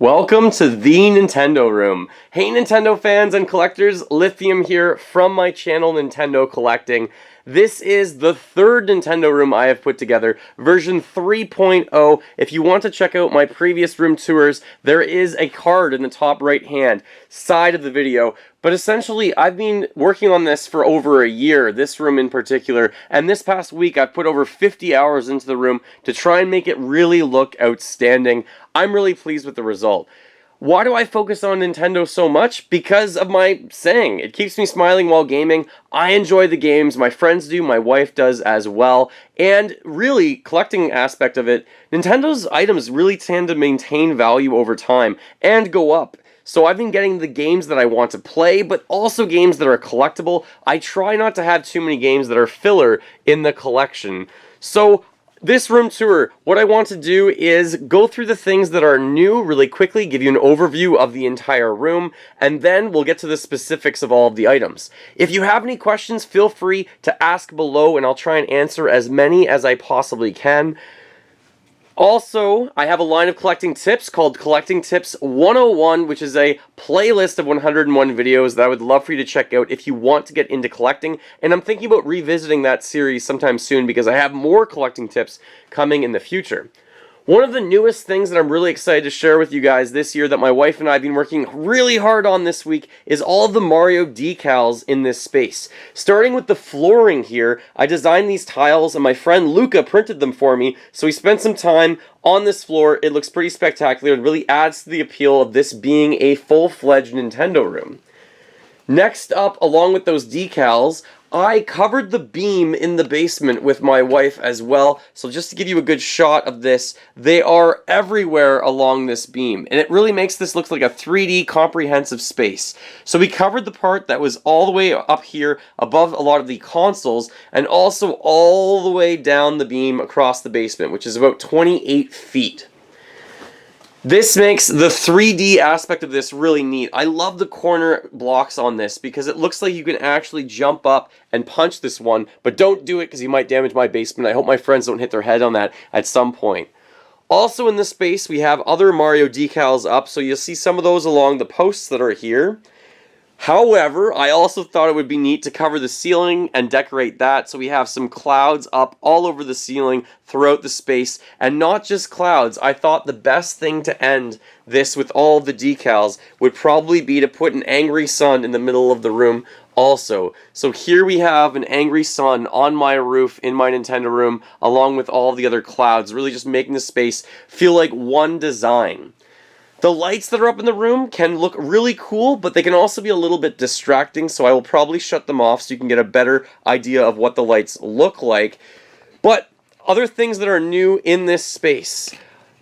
Welcome to the Nintendo Room. Hey Nintendo fans and collectors, Lithium here from my channel Nintendo Collecting. This is the third Nintendo Room I have put together, version 3.0. If you want to check out my previous room tours, there is a card in the top right hand side of the video. But essentially, I've been working on this for over a year, this room in particular, and this past week I've put over 50 hours into the room to try and make it really look outstanding. I'm really pleased with the result. Why do I focus on Nintendo so much? Because of my saying. It keeps me smiling while gaming. I enjoy the games, my friends do, my wife does as well. And really, collecting aspect of it, Nintendo's items really tend to maintain value over time and go up. So I've been getting the games that I want to play, but also games that are collectible. I try not to have too many games that are filler in the collection. So this room tour, what I want to do is go through the things that are new really quickly, give you an overview of the entire room, and then we'll get to the specifics of all of the items. If you have any questions, feel free to ask below, and I'll try and answer as many as I possibly can. Also, I have a line of collecting tips called Collecting Tips 101, which is a playlist of 101 videos that I would love for you to check out if you want to get into collecting. And I'm thinking about revisiting that series sometime soon because I have more collecting tips coming in the future. One of the newest things that I'm really excited to share with you guys this year that my wife and I have been working really hard on this week is all of the Mario decals in this space. Starting with the flooring here, I designed these tiles and my friend Luca printed them for me, so we spent some time on this floor. It looks pretty spectacular and really adds to the appeal of this being a full-fledged Nintendo room. Next up, along with those decals, I covered the beam in the basement with my wife as well, so just to give you a good shot of this, they are everywhere along this beam, and it really makes this look like a 3D comprehensive space. So we covered the part that was all the way up here above a lot of the consoles, and also all the way down the beam across the basement, which is about 28 feet. This makes the 3D aspect of this really neat. I love the corner blocks on this because it looks like you can actually jump up and punch this one, but don't do it because you might damage my basement. I hope my friends don't hit their head on that at some point. Also in this space, we have other Mario decals up, so you'll see some of those along the posts that are here. However, I also thought it would be neat to cover the ceiling and decorate that, so we have some clouds up all over the ceiling throughout the space, and not just clouds. I thought the best thing to end this with all of the decals would probably be to put an angry sun in the middle of the room also. So here we have an angry sun on my roof in my Nintendo room, along with all of the other clouds, really just making the space feel like one design. The lights that are up in the room can look really cool, but they can also be a little bit distracting, so I will probably shut them off so you can get a better idea of what the lights look like. But other things that are new in this space.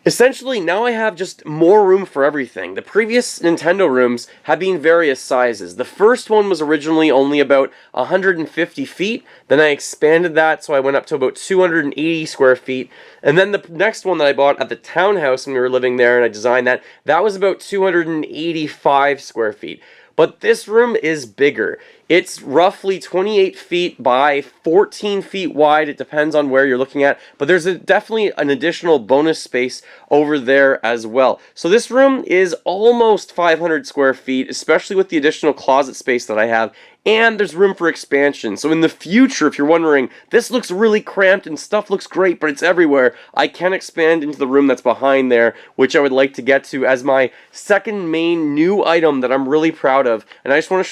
Essentially, now I have just more room for everything. The previous Nintendo rooms have been various sizes. The first one was originally only about 150 feet. Then I expanded that, so I went up to about 280 square feet. And then the next one that I bought at the townhouse when we were living there and I designed that, that was about 285 square feet. But this room is bigger. It's roughly 28 feet by 14 feet wide. It depends on where you're looking at. But there's definitely an additional bonus space over there as well. So this room is almost 500 square feet, especially with the additional closet space that I have. And there's room for expansion. So in the future, if you're wondering, this looks really cramped and stuff looks great, but it's everywhere, I can expand into the room that's behind there, which I would like to get to as my second main new item that I'm really proud of. And I just want to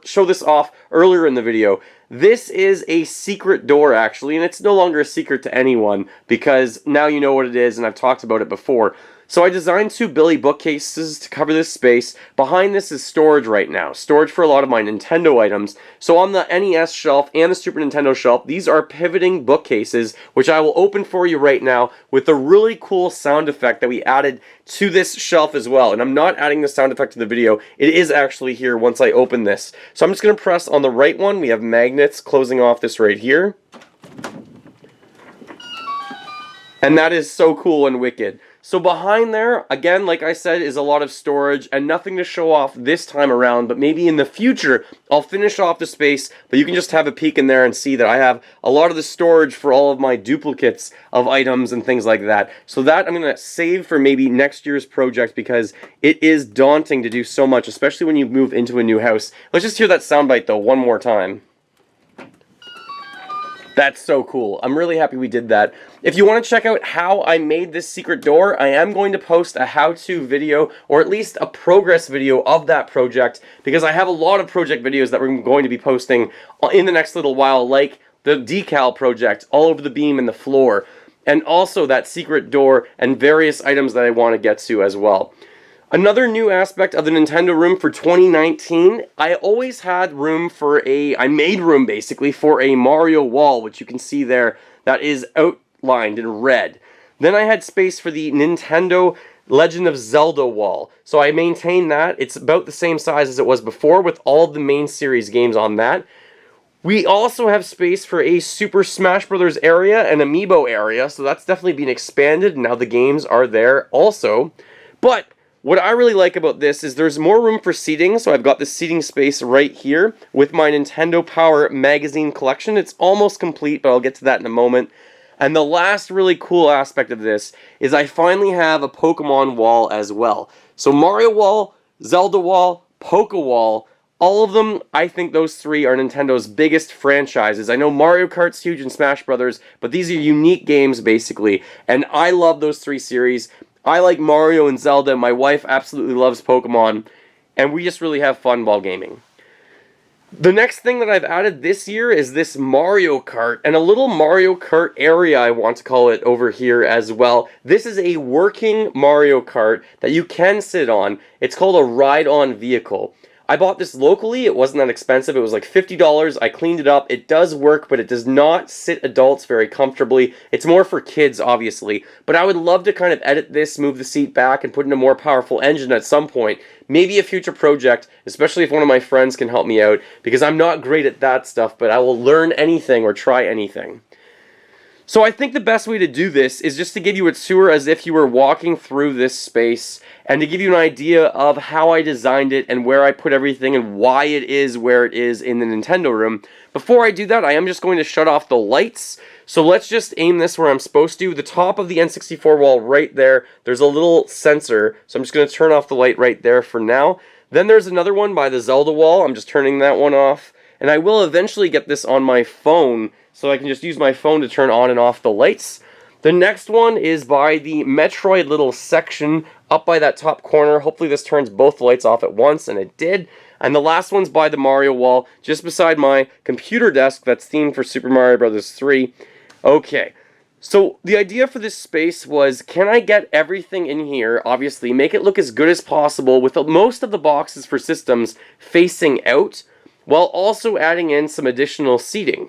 show this off earlier in the video. This is a secret door, actually, and it's no longer a secret to anyone because now you know what it is, and I've talked about it before. So I designed two Billy bookcases to cover this space. Behind this is storage right now. Storage for a lot of my Nintendo items. So on the NES shelf and the Super Nintendo shelf, these are pivoting bookcases, which I will open for you right now with a really cool sound effect that we added to this shelf as well. And I'm not adding the sound effect to the video. It is actually here once I open this. So I'm just going to press on the right one. We have magnets closing off this right here. And that is so cool and wicked. So behind there, again, like I said, is a lot of storage and nothing to show off this time around, but maybe in the future, I'll finish off the space, but you can just have a peek in there and see that I have a lot of the storage for all of my duplicates of items and things like that. So that I'm going to save for maybe next year's project because it is daunting to do so much, especially when you move into a new house. Let's just hear that soundbite though one more time. That's so cool. I'm really happy we did that. If you want to check out how I made this secret door, I am going to post a how-to video, or at least a progress video of that project, because I have a lot of project videos that we're going to be posting in the next little while, like the decal project all over the beam and the floor, and also that secret door and various items that I want to get to as well. Another new aspect of the Nintendo Room for 2019, I always had room for I made room basically for a Mario wall, which you can see there, that is outlined in red. Then I had space for the Nintendo Legend of Zelda wall, so I maintained that. It's about the same size as it was before with all of the main series games on that. We also have space for a Super Smash Bros. Area and Amiibo area, so that's definitely been expanded, and now the games are there also. But what I really like about this is there's more room for seating, so I've got the seating space right here with my Nintendo Power magazine collection. It's almost complete, but I'll get to that in a moment. And the last really cool aspect of this is I finally have a Pokemon wall as well. So Mario wall, Zelda wall, Poke wall, all of them, I think those three are Nintendo's biggest franchises. I know Mario Kart's huge and Smash Brothers, but these are unique games basically, and I love those three series. I like Mario and Zelda, my wife absolutely loves Pokemon, and we just really have fun while gaming. The next thing that I've added this year is this Mario Kart, and a little Mario Kart area I want to call it over here as well. This is a working Mario Kart that you can sit on. It's called a ride-on vehicle. I bought this locally. It wasn't that expensive. It was like $50. I cleaned it up. It does work, but it does not sit adults very comfortably. It's more for kids, obviously. But I would love to kind of edit this, move the seat back, and put in a more powerful engine at some point. Maybe a future project, especially if one of my friends can help me out, because I'm not great at that stuff, but I will learn anything or try anything. So I think the best way to do this is just to give you a tour as if you were walking through this space and to give you an idea of how I designed it and where I put everything and why it is where it is in the Nintendo Room. Before I do that, I am just going to shut off the lights. So let's just aim this where I'm supposed to. The top of the N64 wall right there, there's a little sensor, so I'm just going to turn off the light right there for now. Then there's another one by the Zelda wall. I'm just turning that one off. And I will eventually get this on my phone, so I can just use my phone to turn on and off the lights. The next one is by the Metroid little section up by that top corner. Hopefully this turns both the lights off at once, and it did. And the last one's by the Mario wall, just beside my computer desk that's themed for Super Mario Bros. 3. Okay, so the idea for this space was, can I get everything in here, obviously, make it look as good as possible with most of the boxes for systems facing out, while also adding in some additional seating.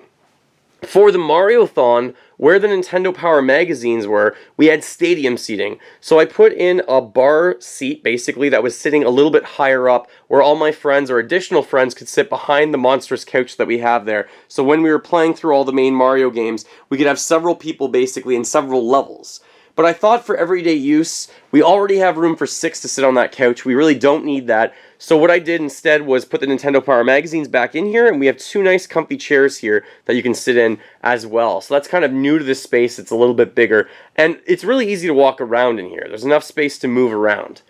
For the Mario-thon, where the Nintendo Power magazines were, we had stadium seating. So I put in a bar seat, basically, that was sitting a little bit higher up, where all my friends or additional friends could sit behind the monstrous couch that we have there. So when we were playing through all the main Mario games, we could have several people, basically, in several levels. But I thought for everyday use, we already have room for 6 to sit on that couch. We really don't need that. So what I did instead was put the Nintendo Power magazines back in here, and we have 2 nice comfy chairs here that you can sit in as well. So that's kind of new to this space. It's a little bit bigger, and it's really easy to walk around in here. There's enough space to move around.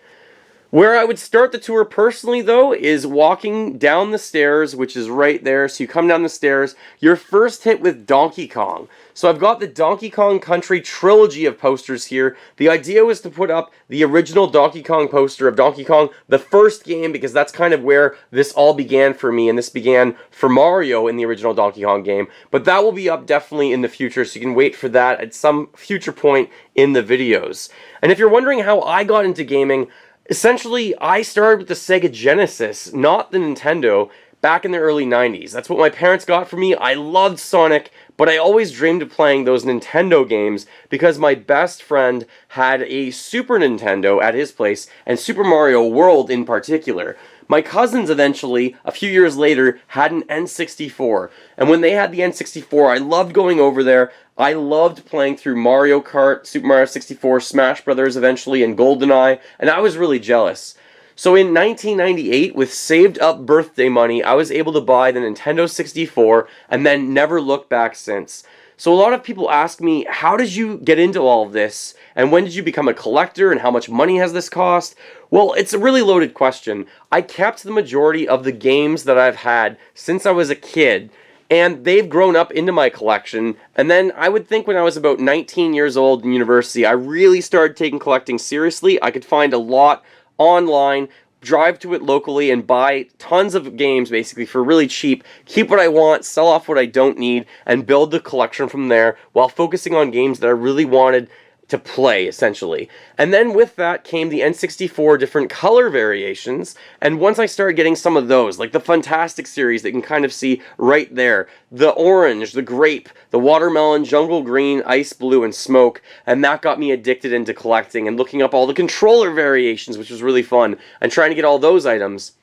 Where I would start the tour personally, though, is walking down the stairs, which is right there. So you come down the stairs, you're first hit with Donkey Kong. So I've got the Donkey Kong Country trilogy of posters here. The idea was to put up the original Donkey Kong poster of Donkey Kong, the first game, because that's kind of where this all began for me, and this began for Mario in the original Donkey Kong game. But that will be up definitely in the future, so you can wait for that at some future point in the videos. And if you're wondering how I got into gaming, essentially, I started with the Sega Genesis, not the Nintendo, back in the early 90s. That's what my parents got for me. I loved Sonic, but I always dreamed of playing those Nintendo games because my best friend had a Super Nintendo at his place, and Super Mario World in particular. My cousins eventually, a few years later, had an N64, and when they had the N64, I loved going over there. I loved playing through Mario Kart, Super Mario 64, Smash Brothers eventually, and GoldenEye, and I was really jealous. So in 1998, with saved up birthday money, I was able to buy the Nintendo 64 and then never looked back since. So a lot of people ask me, how did you get into all of this? And when did you become a collector? And how much money has this cost? Well, it's a really loaded question. I kept the majority of the games that I've had since I was a kid, and they've grown up into my collection. And then I would think when I was about 19 years old in university, I really started taking collecting seriously. I could find a lot online, drive to it locally, and buy tons of games basically for really cheap, keep what I want, sell off what I don't need, and build the collection from there while focusing on games that I really wanted to play, essentially. And then with that came the N64 different color variations, and once I started getting some of those, like the Fantastic series that you can kind of see right there, the orange, the grape, the watermelon, jungle green, ice blue, and smoke, and that got me addicted into collecting and looking up all the controller variations, which was really fun, and trying to get all those items.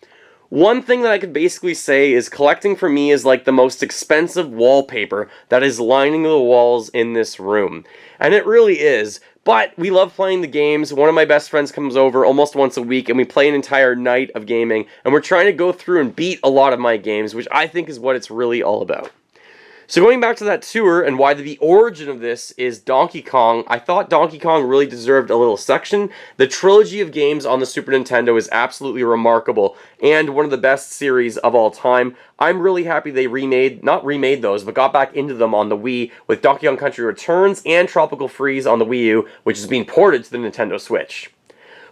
One thing that I could basically say is collecting for me is like the most expensive wallpaper that is lining the walls in this room. And it really is. But we love playing the games. One of my best friends comes over almost once a week and we play an entire night of gaming. And we're trying to go through and beat a lot of my games, which I think is what it's really all about. So going back to that tour and why the origin of this is Donkey Kong, I thought Donkey Kong really deserved a little section. The trilogy of games on the Super Nintendo is absolutely remarkable and one of the best series of all time. I'm really happy they not remade those, but got back into them on the Wii with Donkey Kong Country Returns and Tropical Freeze on the Wii U, which is being ported to the Nintendo Switch.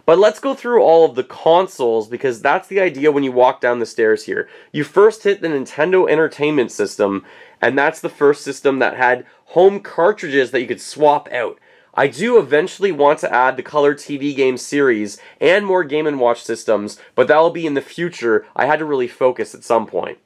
But let's go through all of the consoles, because that's the idea when you walk down the stairs here. You first hit the Nintendo Entertainment System, and that's the first system that had home cartridges that you could swap out. I do eventually want to add the Color TV game series and more Game & Watch systems, but that will be in the future. I had to really focus at some point.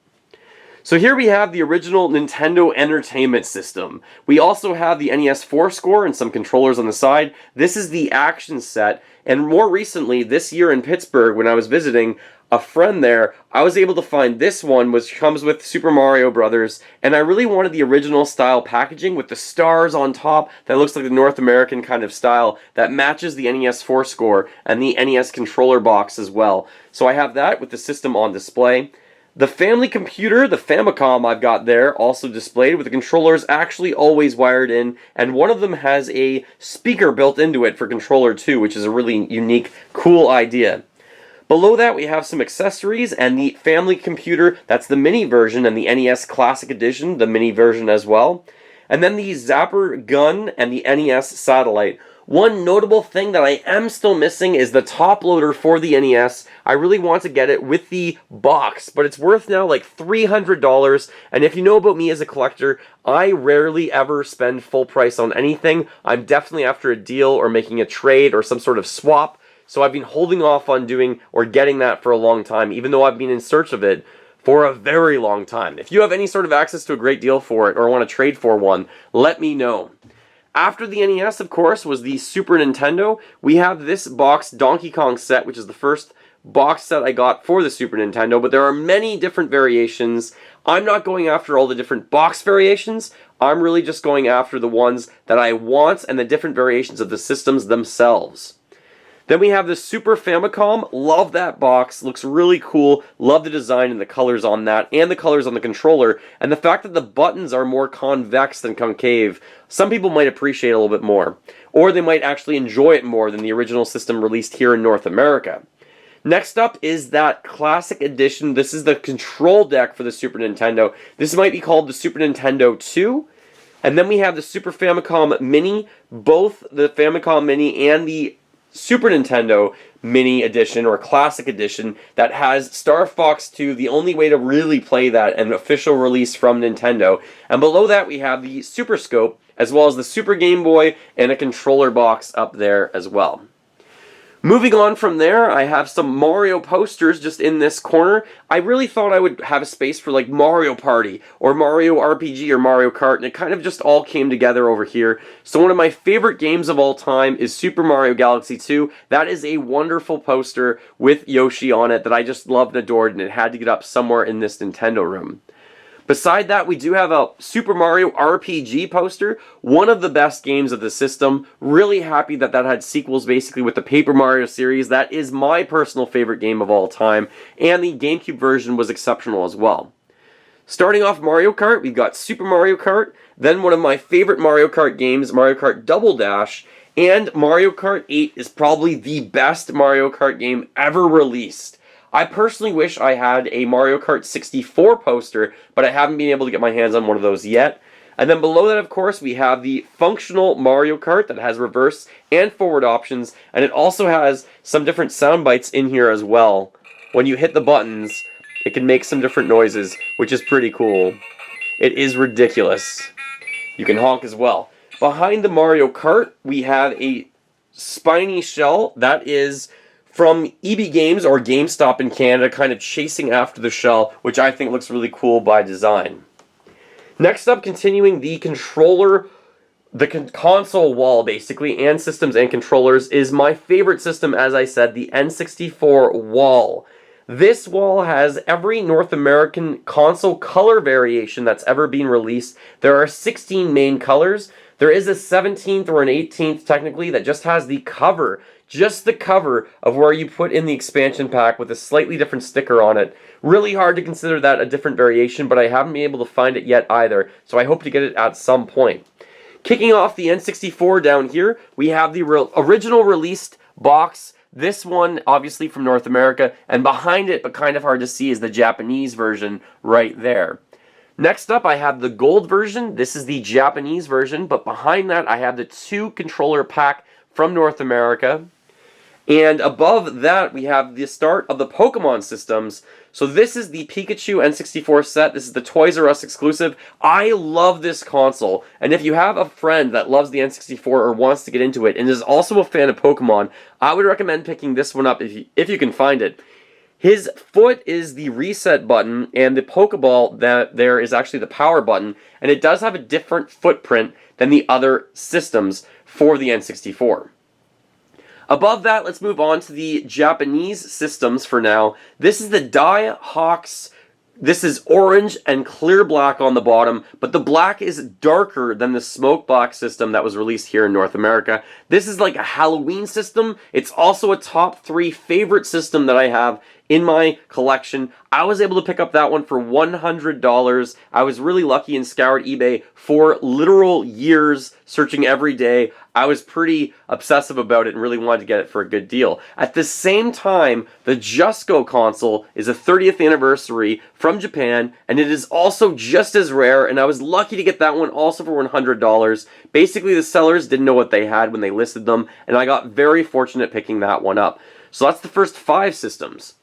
So here we have the original Nintendo Entertainment System. We also have the NES 4-score and some controllers on the side. This is the action set, and more recently, this year in Pittsburgh, when I was visiting a friend there, I was able to find this one, which comes with Super Mario Brothers, and I really wanted the original style packaging with the stars on top that looks like the North American kind of style that matches the NES 4-score and the NES controller box as well. So I have that with the system on display. The family computer, the Famicom I've got there, also displayed with the controllers actually always wired in, and one of them has a speaker built into it for controller 2, which is a really unique, cool idea. Below that we have some accessories and the family computer, that's the mini version, and the NES Classic Edition, the mini version as well. And then the Zapper gun and the NES satellite. One notable thing that I am still missing is the top loader for the NES. I really want to get it with the box, but it's worth now like $300, and if you know about me as a collector, I rarely ever spend full price on anything. I'm definitely after a deal or making a trade or some sort of swap, so I've been holding off on doing or getting that for a long time, even though I've been in search of it for a very long time. If you have any sort of access to a great deal for it or want to trade for one, let me know. After the NES, of course, was the Super Nintendo. We have this box Donkey Kong set, which is the first box set I got for the Super Nintendo, but there are many different variations. I'm not going after all the different box variations. I'm really just going after the ones that I want and the different variations of the systems themselves. Then we have the Super Famicom. Love that box. Looks really cool. Love the design and the colors on that, and the colors on the controller, and the fact that the buttons are more convex than concave. Some people might appreciate it a little bit more, or they might actually enjoy it more than the original system released here in North America. Next up is that Classic Edition. This is the control deck for the Super Nintendo. This might be called the Super Nintendo 2. And then we have the Super Famicom Mini. Both the Famicom Mini and the Super Nintendo Mini Edition or Classic Edition that has Star Fox 2, the only way to really play that, an official release from Nintendo. And below that we have the Super Scope, as well as the Super Game Boy and a controller box up there as well. Moving on from there, I have some Mario posters just in this corner. I really thought I would have a space for like Mario Party or Mario RPG or Mario Kart, and it kind of just all came together over here. So one of my favorite games of all time is Super Mario Galaxy 2. That is a wonderful poster with Yoshi on it that I just loved and adored, and it had to get up somewhere in this Nintendo room. Beside that, we do have a Super Mario RPG poster, one of the best games of the system. Really happy that that had sequels basically with the Paper Mario series. That is my personal favorite game of all time, and the GameCube version was exceptional as well. Starting off Mario Kart, we've got Super Mario Kart, then one of my favorite Mario Kart games, Mario Kart Double Dash, and Mario Kart 8 is probably the best Mario Kart game ever released. I personally wish I had a Mario Kart 64 poster, but I haven't been able to get my hands on one of those yet. And then below that, of course, we have the functional Mario Kart that has reverse and forward options, and it also has some different sound bites in here as well. When you hit the buttons, it can make some different noises, which is pretty cool. It is ridiculous. You can honk as well. Behind the Mario Kart, we have a spiny shell that is from EB Games or GameStop in Canada, kind of chasing after the shell, which I think looks really cool by design. Next up, continuing the controller, the console wall basically, and systems and controllers, is my favorite system, as I said, the N64 wall. This wall has every North American console color variation that's ever been released. There are 16 main colors. There is a 17th or an 18th technically that just has the cover. Just the cover of where you put in the expansion pack with a slightly different sticker on it. Really hard to consider that a different variation, but I haven't been able to find it yet either, so I hope to get it at some point. Kicking off the N64 down here, we have the original released box. This one, obviously from North America, and behind it, but kind of hard to see, is the Japanese version right there. Next up, I have the gold version. This is the Japanese version, but behind that, I have the 2-controller pack from North America. And above that, we have the start of the Pokemon systems. So this is the Pikachu N64 set. This is the Toys R Us exclusive. I love this console. And if you have a friend that loves the N64 or wants to get into it and is also a fan of Pokemon, I would recommend picking this one up if you can find it. His foot is the reset button, and the Pokeball that there is actually the power button. And it does have a different footprint than the other systems for the N64. Above that, let's move on to the Japanese systems for now. This is the Dai Hawks. This is orange and clear black on the bottom, but the black is darker than the smoke black system that was released here in North America. This is like a Halloween system. It's also a top 3 favorite system that I have in my collection. I was able to pick up that one for $100. I was really lucky and scoured eBay for literal years, searching every day. I was pretty obsessive about it and really wanted to get it for a good deal. At the same time, the Just Go console is a 30th anniversary from Japan, and it is also just as rare, and I was lucky to get that one also for $100. Basically, the sellers didn't know what they had when they listed them, and I got very fortunate picking that one up. So that's the first 5 systems.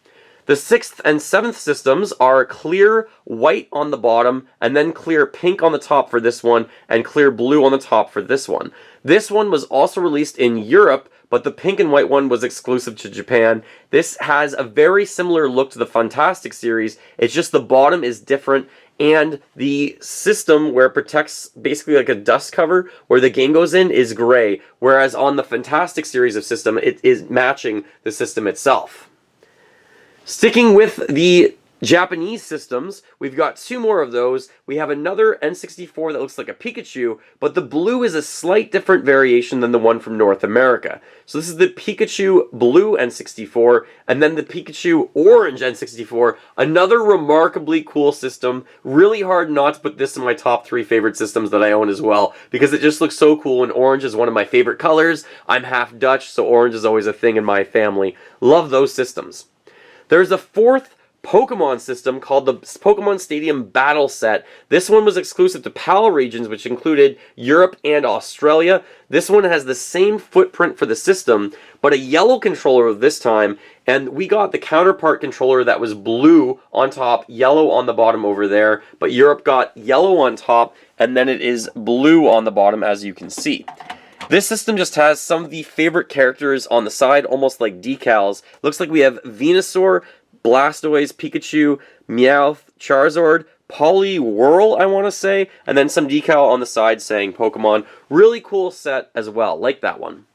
The 6th and 7th systems are clear white on the bottom, and then clear pink on the top for this one, and clear blue on the top for this one. This one was also released in Europe, but the pink and white one was exclusive to Japan. This has a very similar look to the Fantastic series. It's just the bottom is different, and the system where it protects basically like a dust cover where the game goes in is gray, whereas on the Fantastic series of system, it is matching the system itself. Sticking with the Japanese systems, we've got 2 more of those. We have another N64 that looks like a Pikachu, but the blue is a slight different variation than the one from North America. So this is the Pikachu Blue N64, and then the Pikachu Orange N64, another remarkably cool system. Really hard not to put this in my top 3 favorite systems that I own as well, because it just looks so cool, and orange is one of my favorite colors. I'm half Dutch, so orange is always a thing in my family. Love those systems. There's a 4th Pokemon system called the Pokemon Stadium Battle Set. This one was exclusive to PAL regions, which included Europe and Australia. This one has the same footprint for the system, but a yellow controller this time, and we got the counterpart controller that was blue on top, yellow on the bottom over there, but Europe got yellow on top, and then it is blue on the bottom, as you can see. This system just has some of the favorite characters on the side, almost like decals. Looks like we have Venusaur, Blastoise, Pikachu, Meowth, Charizard, Poliwhirl, I want to say, and then some decal on the side saying Pokemon. Really cool set as well, like that one.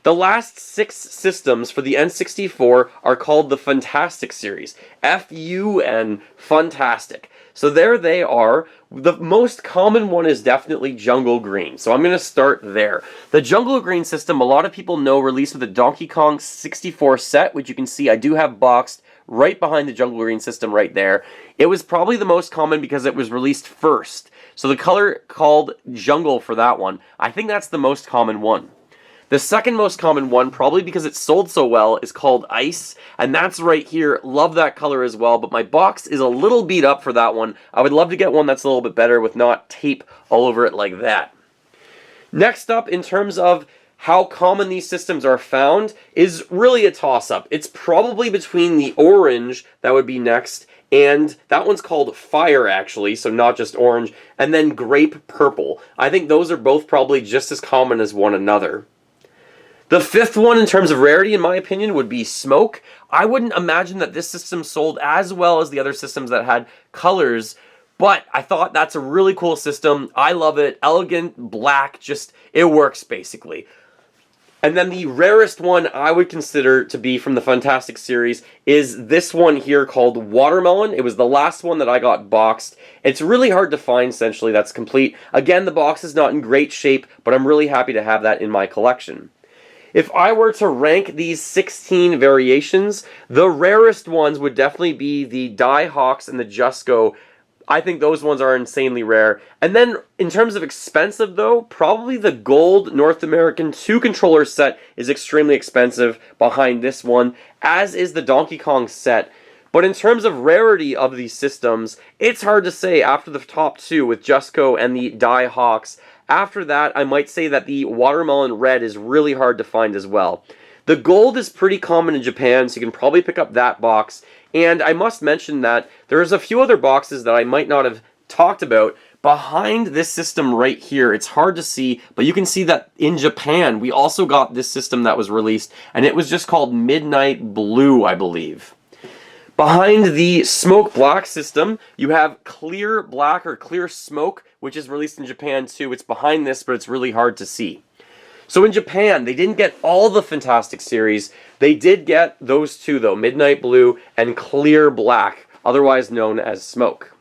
The last 6 systems for the N64 are called the Fantastic series. F-U-N, Fantastic. So there they are. The most common one is definitely Jungle Green, so I'm going to start there. The Jungle Green system, a lot of people know, released with the Donkey Kong 64 set, which you can see I do have boxed right behind the Jungle Green system right there. It was probably the most common because it was released first. So the color called Jungle for that one, I think that's the most common one. The second most common one, probably because it sold so well, is called Ice, and that's right here. Love that color as well, but my box is a little beat up for that one. I would love to get one that's a little bit better with not tape all over it like that. Next up, in terms of how common these systems are found, is really a toss-up. It's probably between the orange, that would be next, and that one's called Fire, actually, so not just orange, and then Grape Purple. I think those are both probably just as common as one another. The fifth one, in terms of rarity, in my opinion, would be Smoke. I wouldn't imagine that this system sold as well as the other systems that had colors, but I thought that's a really cool system. I love it. Elegant, black, just, it works, basically. And then the rarest one I would consider to be from the Fantastic series is this one here called Watermelon. It was the last one that I got boxed. It's really hard to find, essentially, that's complete. Again, the box is not in great shape, but I'm really happy to have that in my collection. If I were to rank these 16 variations, the rarest ones would definitely be the Die Hawks and the Just Go. I think those ones are insanely rare. And then, in terms of expensive though, probably the gold North American 2-controller set is extremely expensive behind this one, as is the Donkey Kong set. But in terms of rarity of these systems, it's hard to say after the top two with Just Go and the Die Hawks. After that, I might say that the Watermelon Red is really hard to find as well. The gold is pretty common in Japan, so you can probably pick up that box. And I must mention that there's a few other boxes that I might not have talked about behind this system right here. It's hard to see, but you can see that in Japan, we also got this system that was released, and it was just called Midnight Blue, I believe. Behind the Smoke Black system, you have Clear Black or Clear Smoke, which is released in Japan too. It's behind this, but it's really hard to see. So in Japan, they didn't get all the Fantastic series. They did get those two though, Midnight Blue and Clear Black, otherwise known as Smoke.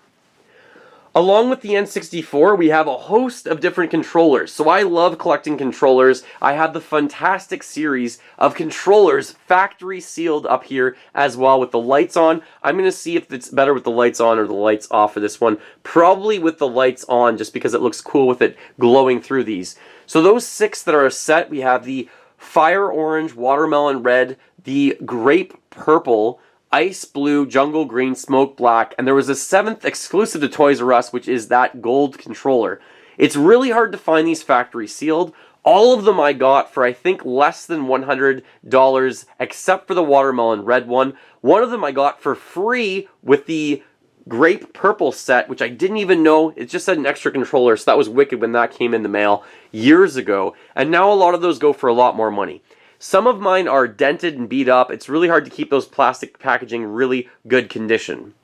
Along with the N64, we have a host of different controllers. So I love collecting controllers. I have the Fantastic series of controllers factory sealed up here as well with the lights on. I'm going to see if it's better with the lights on or the lights off for this one. Probably with the lights on, just because it looks cool with it glowing through these. So those 6 that are a set, we have the Fire Orange, Watermelon Red, the Grape Purple, Ice Blue, Jungle Green, Smoke Black, and there was a 7th exclusive to Toys R Us, which is that gold controller. It's really hard to find these factory sealed. All of them I got for, I think, less than $100, except for the Watermelon Red one. One of them I got for free with the Grape Purple set, which I didn't even know. It just said an extra controller, so that was wicked when that came in the mail years ago. And now a lot of those go for a lot more money. Some of mine are dented and beat up. It's really hard to keep those plastic packaging really good condition.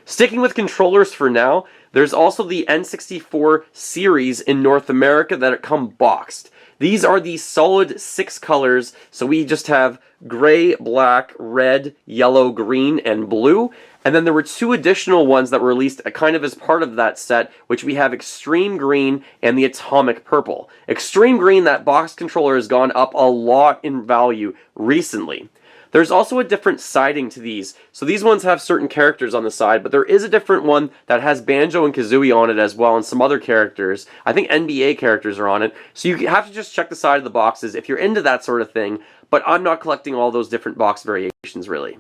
Sticking with controllers for now, there's also the N64 series in North America that come boxed. These are the solid 6 colors, so we just have gray, black, red, yellow, green, and blue. And then there were 2 additional ones that were released kind of as part of that set, which we have Extreme Green and the Atomic Purple. Extreme Green, that box controller has gone up a lot in value recently. There's also a different siding to these. So these ones have certain characters on the side, but there is a different one that has Banjo and Kazooie on it as well, and some other characters. I think NBA characters are on it. So you have to just check the side of the boxes if you're into that sort of thing, but I'm not collecting all those different box variations, really.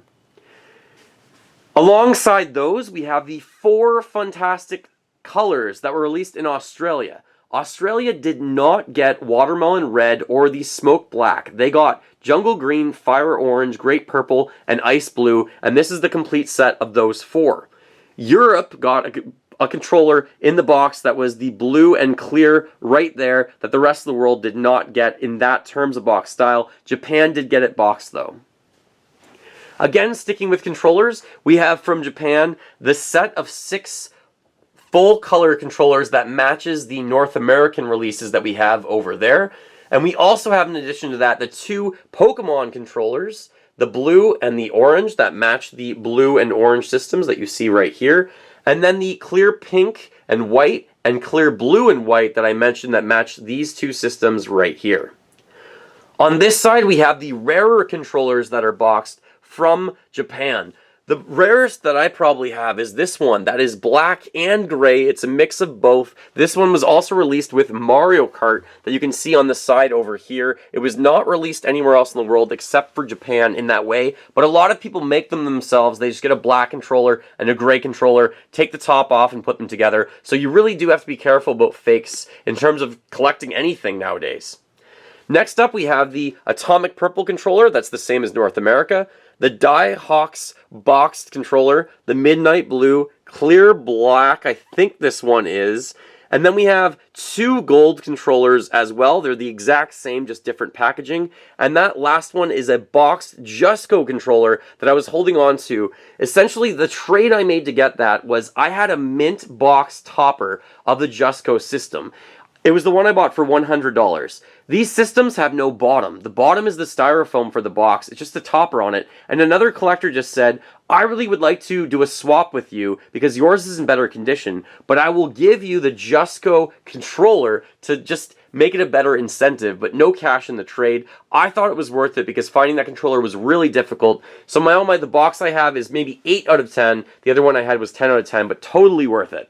Alongside those, we have the 4 Fantastic colors that were released in Australia. Australia did not get Watermelon Red or the Smoke Black. They got Jungle Green, Fire Orange, Grape Purple, and Ice Blue, and this is the complete set of those 4. Europe got a controller in the box that was the blue and clear right there that the rest of the world did not get in that terms of box style. Japan did get it boxed though. Again, sticking with controllers, we have from Japan the set of 6 full color controllers that matches the North American releases that we have over there. And we also have, in addition to that, the 2 Pokemon controllers, the blue and the orange, that match the blue and orange systems that you see right here. And then the clear pink and white and clear blue and white that I mentioned that match these two systems right here. On this side, we have the rarer controllers that are boxed from Japan. The rarest that I probably have is this one that is black and gray. It's a mix of both. This one was also released with Mario Kart that you can see on the side over here. It was not released anywhere else in the world except for Japan in that way, but a lot of people make them themselves. They just get a black controller and a gray controller, take the top off and put them together. So you really do have to be careful about fakes in terms of collecting anything nowadays. Next up, we have the Atomic Purple controller. That's the same as North America. The Die Hawks boxed controller, the Midnight Blue, clear black, I think this one is. And then we have two gold controllers as well. They're the exact same, just different packaging. And that last one is a boxed Justco controller that I was holding on to. Essentially, the trade I made to get that was I had a mint box topper of the Justco system. It was the one I bought for $100. These systems have no bottom. The bottom is the styrofoam for the box. It's just a topper on it. And another collector just said, I really would like to do a swap with you because yours is in better condition, but I will give you the Justco controller to just make it a better incentive, but no cash in the trade. I thought it was worth it because finding that controller was really difficult. So the box I have is maybe 8 out of 10. The other one I had was 10 out of 10, but totally worth it.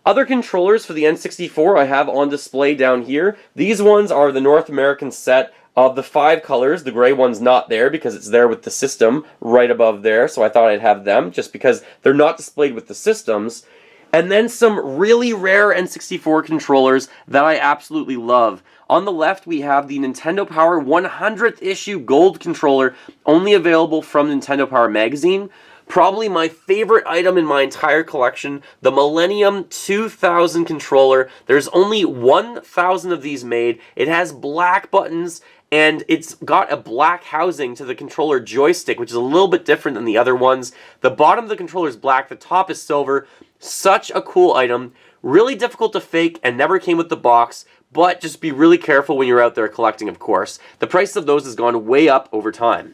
Other controllers for the N64 I have on display down here. These ones are the North American set of the 5 colors. The gray one's not there because it's there with the system right above there, so I thought I'd have them just because they're not displayed with the systems. And then some really rare N64 controllers that I absolutely love. On the left, we have the Nintendo Power 100th issue gold controller, only available from Nintendo Power magazine. Probably my favorite item in my entire collection, the Millennium 2000 controller. There's only 1,000 of these made. It has black buttons, and it's got a black housing to the controller joystick, which is a little bit different than the other ones. The bottom of the controller is black, the top is silver. Such a cool item. Really difficult to fake and never came with the box, but just be really careful when you're out there collecting, of course. The price of those has gone way up over time.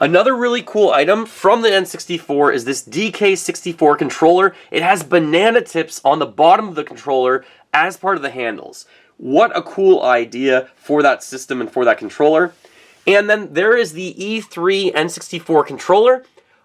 Another really cool item from the N64 is this DK64 controller. It has banana tips on the bottom of the controller as part of the handles. What a cool idea for that system and for that controller. And then there is the E3 N64 controller.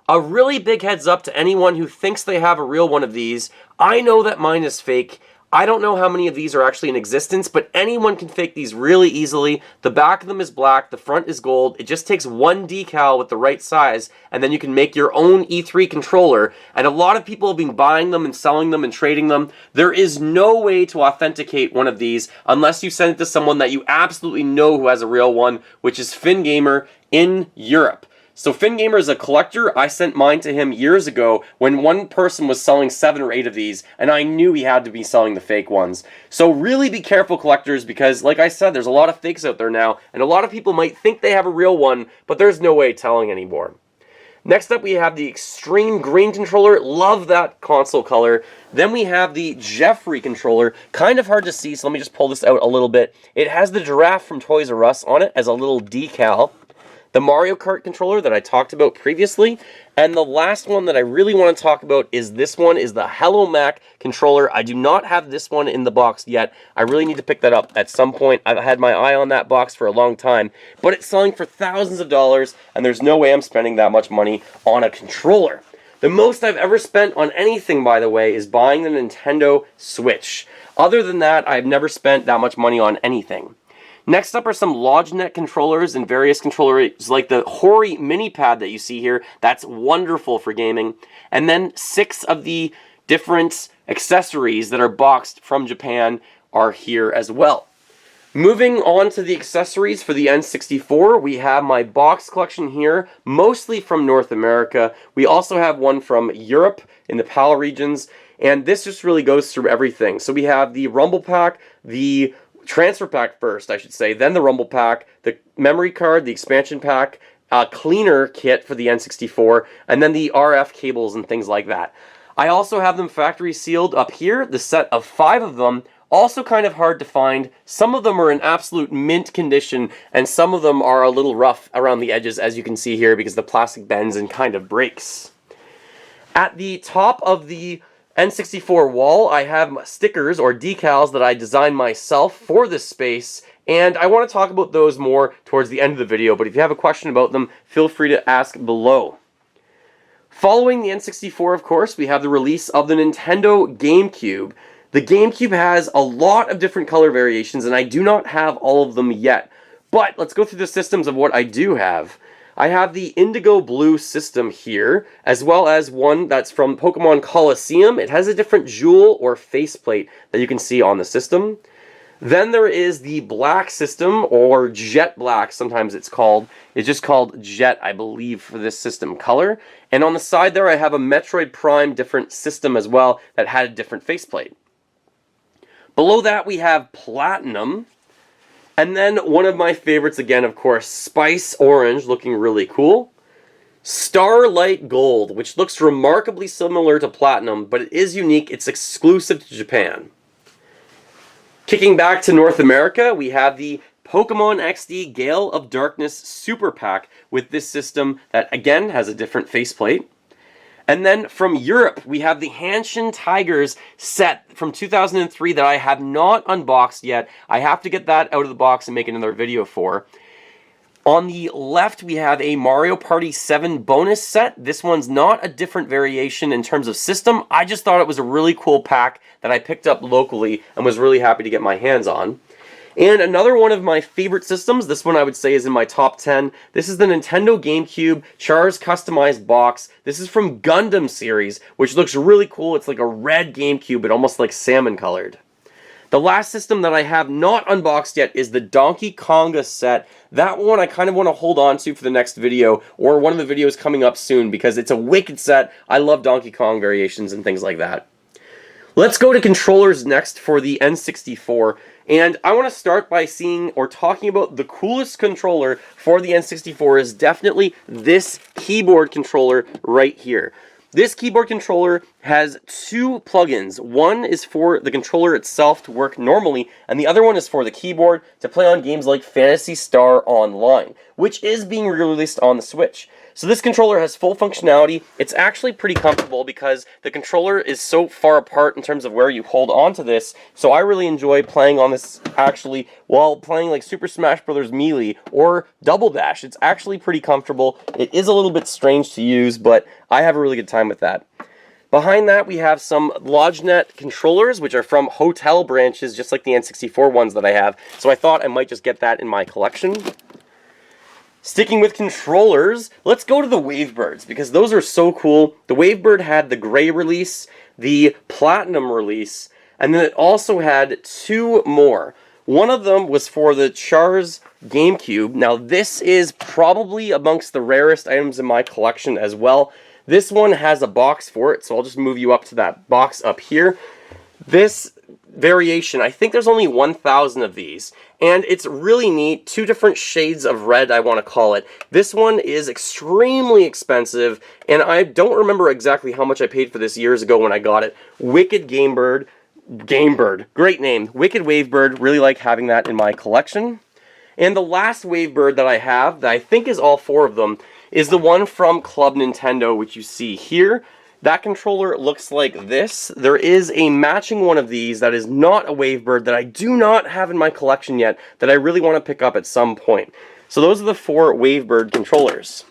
A really big heads up to anyone who thinks they have a real one of these. I know that mine is fake. I don't know how many of these are actually in existence, but anyone can fake these really easily. The back of them is black, the front is gold. It just takes one decal with the right size, and then you can make your own E3 controller. And a lot of people have been buying them and selling them and trading them. There is no way to authenticate one of these unless you send it to someone that you absolutely know who has a real one, which is FinGamer in Europe. So FinGamer is a collector. I sent mine to him years ago when one person was selling 7 or 8 of these, and I knew he had to be selling the fake ones. So really be careful, collectors, because like I said, there's a lot of fakes out there now, and a lot of people might think they have a real one, but there's no way telling anymore. Next up, we have the Extreme Green controller. Love that console color. Then we have the Jeffrey controller. Kind of hard to see, so let me just pull this out a little bit. It has the giraffe from Toys R Us on it as a little decal. The Mario Kart controller that I talked about previously. And the last one that I really want to talk about is this one, is the Hello Mac controller. I do not have this one in the box yet. I really need to pick that up at some point. I've had my eye on that box for a long time, but it's selling for thousands of dollars, and there's no way I'm spending that much money on a controller. The most I've ever spent on anything, by the way, is buying the Nintendo Switch. Other than that, I've never spent that much money on anything. Next up are some Logitech controllers and various controllers like the Hori mini pad that you see here. That's wonderful for gaming. And then 6 of the different accessories that are boxed from Japan are here as well. Moving on to the accessories for the N64, we have my box collection here, mostly from North America. We also have one from Europe in the PAL regions, and this just really goes through everything. So we have the Rumble Pack, the Transfer Pack first, I should say, then the Rumble Pack, the memory card, the expansion pack, cleaner kit for the N64, and then the RF cables and things like that. I also have them factory sealed up here, the set of 5 of them, also kind of hard to find. Some of them are in absolute mint condition, and some of them are a little rough around the edges, as you can see here, because the plastic bends and kind of breaks. At the top of the N64 wall, I have stickers or decals that I designed myself for this space, and I want to talk about those more towards the end of the video, but if you have a question about them, feel free to ask below. Following the N64, of course, we have the release of the Nintendo GameCube. The GameCube has a lot of different color variations, and I do not have all of them yet, but let's go through the systems of what I do have. I have the indigo blue system here, as well as one that's from Pokemon Colosseum. It has a different jewel or faceplate that you can see on the system. Then there is the black system, or jet black sometimes it's called. It's just called jet, I believe, for this system color. And on the side there I have a Metroid Prime different system as well that had a different faceplate. Below that we have platinum. And then one of my favorites again, of course, Spice Orange, looking really cool. Starlight Gold, which looks remarkably similar to Platinum, but it is unique. It's exclusive to Japan. Kicking back to North America, we have the Pokemon XD Gale of Darkness Super Pack with this system that, again, has a different faceplate. And then from Europe, we have the Hanshin Tigers set from 2003 that I have not unboxed yet. I have to get that out of the box and make another video for. On the left, we have a Mario Party 7 bonus set. This one's not a different variation in terms of system. I just thought it was a really cool pack that I picked up locally and was really happy to get my hands on. And another one of my favorite systems, this one I would say is in my top 10. This is the Nintendo GameCube Char's Customized Box. This is from Gundam series, which looks really cool. It's like a red GameCube, but almost like salmon colored. The last system that I have not unboxed yet is the Donkey Konga set. That one I kind of want to hold on to for the next video, or one of the videos coming up soon, because it's a wicked set. I love Donkey Kong variations and things like that. Let's go to controllers next for the N64. And I want to start by seeing or talking about the coolest controller for the N64 is definitely this keyboard controller right here. This keyboard controller has two plugins. One is for the controller itself to work normally, and the other one is for the keyboard to play on games like Phantasy Star Online, which is being released on the Switch. So this controller has full functionality. It's actually pretty comfortable because the controller is so far apart in terms of where you hold on to this. So I really enjoy playing on this actually while playing like Super Smash Bros. Melee or Double Dash. It's actually pretty comfortable. It is a little bit strange to use, but I have a really good time with that. Behind that, we have some LodgeNet controllers, which are from hotel branches, just like the N64 ones that I have. So I thought I might just get that in my collection. Sticking with controllers, let's go to the Wavebirds, because those are so cool. The Wavebird had the gray release, the platinum release, and then it also had two more. One of them was for the Char's GameCube. Now this is probably amongst the rarest items in my collection as well. This one has a box for it, so I'll just move you up to that box up here. This variation, I think there's only 1,000 of these, and it's really neat. Two different shades of red, I want to call it. This one is extremely expensive, and I don't remember exactly how much I paid for this years ago when I got it. Wicked Gamebird, great name. Wicked Wavebird, really like having that in my collection. And the last Wavebird that I have, that I think is all four of them, is the one from Club Nintendo, which you see here. That controller looks like this. There is a matching one of these that is not a Wavebird that I do not have in my collection yet that I really want to pick up at some point. So those are the four Wavebird controllers.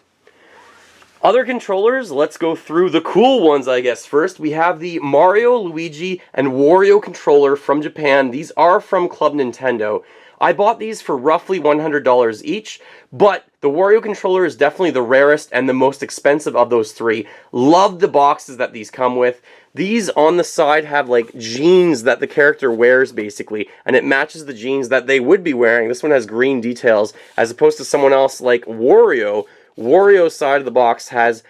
Other controllers, let's go through the cool ones, I guess. First, we have the Mario, Luigi, and Wario controller from Japan. These are from Club Nintendo. I bought these for roughly $100 each, but the Wario controller is definitely the rarest and the most expensive of those three. Love the boxes that these come with. These on the side have like jeans that the character wears basically, and it matches the jeans that they would be wearing. This one has green details as opposed to someone else like Wario. Wario's side of the box has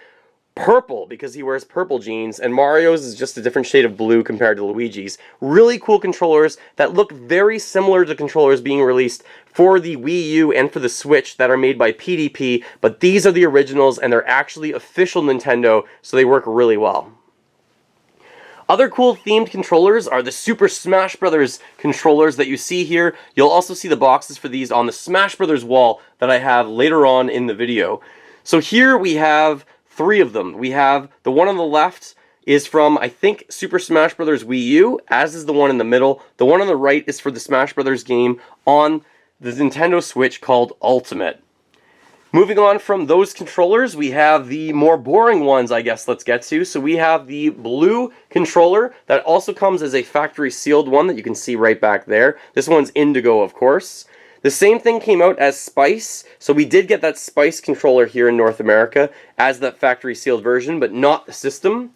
purple because he wears purple jeans, and Mario's is just a different shade of blue compared to Luigi's. Really cool controllers that look very similar to controllers being released for the Wii U and for the Switch that are made by PDP, but these are the originals and they're actually official Nintendo, so they work really well. Other cool themed controllers are the Super Smash Bros. Controllers that you see here. You'll also see the boxes for these on the Smash Bros. Wall that I have later on in the video. So here we have three of them. We have the one on the left is from, I think, Super Smash Bros. Wii U, as is the one in the middle. The one on the right is for the Smash Bros. Game on the Nintendo Switch called Ultimate. Moving on from those controllers, we have the more boring ones, I guess, let's get to. So we have the blue controller that also comes as a factory sealed one that you can see right back there. This one's indigo, of course. The same thing came out as Spice, so we did get that Spice controller here in North America as that factory sealed version, but not the system.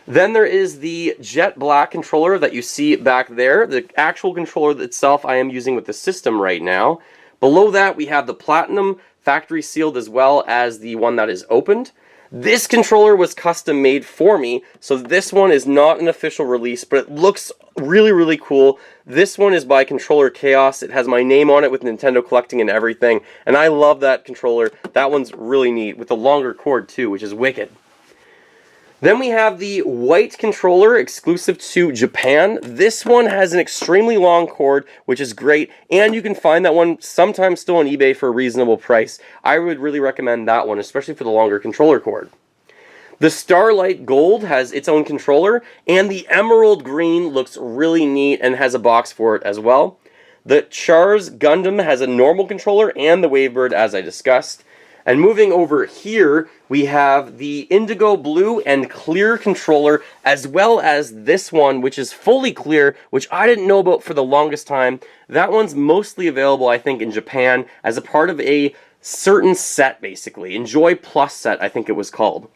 Then there is the jet black controller that you see back there. The actual controller itself I am using with the system right now. Below that we have the platinum factory sealed as well as the one that is opened. This controller was custom made for me, so this one is not an official release, but it looks really, really cool. This one is by Controller Chaos. It has my name on it with Nintendo Collecting and everything, and I love that controller. That one's really neat, with the longer cord too, which is wicked. Then we have the white controller exclusive to Japan. This one has an extremely long cord, which is great, and you can find that one sometimes still on eBay for a reasonable price. I would really recommend that one, especially for the longer controller cord. The Starlight Gold has its own controller, and the Emerald Green looks really neat and has a box for it as well. The Char's Gundam has a normal controller and the Wavebird, as I discussed. And moving over here, we have the indigo blue and clear controller, as well as this one, which is fully clear, which I didn't know about for the longest time. That one's mostly available, I think, in Japan as a part of a certain set, basically. Enjoy Plus set, I think it was called.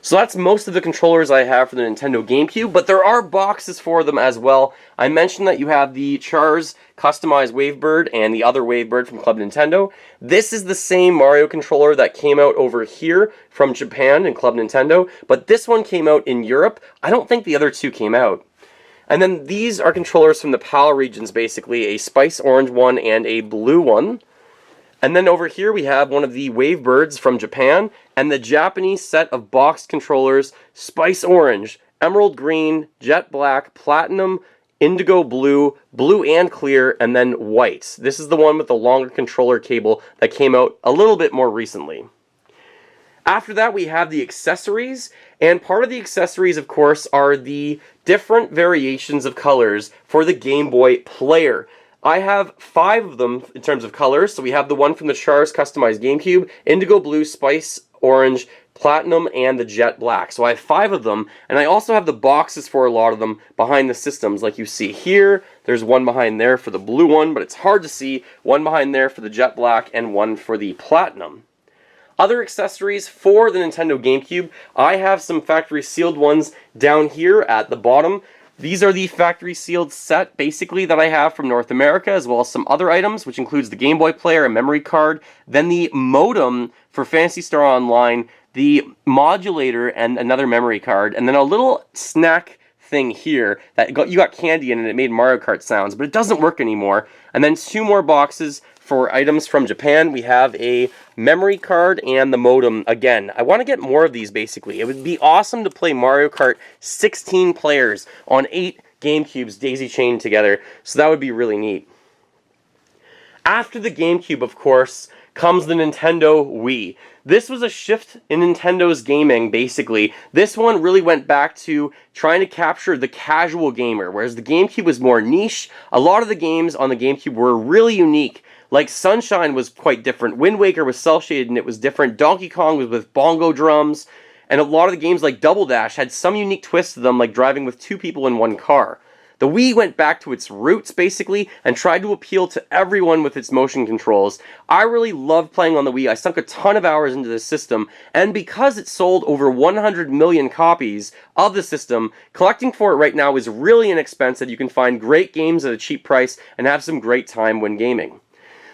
So that's most of the controllers I have for the Nintendo GameCube, but there are boxes for them as well. I mentioned that you have the Char's customized Wavebird and the other Wavebird from Club Nintendo. This is the same Mario controller that came out over here from Japan in Club Nintendo, but this one came out in Europe. I don't think the other two came out. And then these are controllers from the PAL regions, basically, a Spice Orange one and a blue one. And then over here we have one of the Wavebirds from Japan, and the Japanese set of boxed controllers, Spice Orange, Emerald Green, Jet Black, Platinum, Indigo Blue, Blue and Clear, and then White. This is the one with the longer controller cable that came out a little bit more recently. After that we have the accessories, and part of the accessories, of course, are the different variations of colors for the Game Boy player. I have 5 of them in terms of colors. So we have the one from the Char's customized GameCube, Indigo Blue, Spice Orange, Platinum, and the Jet Black. So I have 5 of them, and I also have the boxes for a lot of them behind the systems. Like you see here, there's one behind there for the blue one, but it's hard to see. One behind there for the Jet Black, and one for the Platinum. Other accessories for the Nintendo GameCube, I have some factory sealed ones down here at the bottom. These are the factory sealed set, basically, that I have from North America, as well as some other items, which includes the Game Boy player, a memory card, then the modem for Phantasy Star Online, the modulator, and another memory card, and then a little snack thing here that you got candy in and it made Mario Kart sounds, but it doesn't work anymore. And then 2 more boxes for items from Japan. We have a memory card and the modem again. I want to get more of these, basically. It would be awesome to play Mario Kart 16 players on 8 GameCubes daisy-chained together, so that would be really neat. After the GameCube, of course, comes the Nintendo Wii. This was a shift in Nintendo's gaming, basically. This one really went back to trying to capture the casual gamer, whereas the GameCube was more niche. A lot of the games on the GameCube were really unique. Like Sunshine was quite different, Wind Waker was cel-shaded and it was different, Donkey Kong was with bongo drums, and a lot of the games like Double Dash had some unique twists to them, like driving with 2 people in one car. The Wii went back to its roots, basically, and tried to appeal to everyone with its motion controls. I really loved playing on the Wii. I sunk a ton of hours into this system, and because it sold over 100 million copies of the system, collecting for it right now is really inexpensive. You can find great games at a cheap price and have some great time when gaming.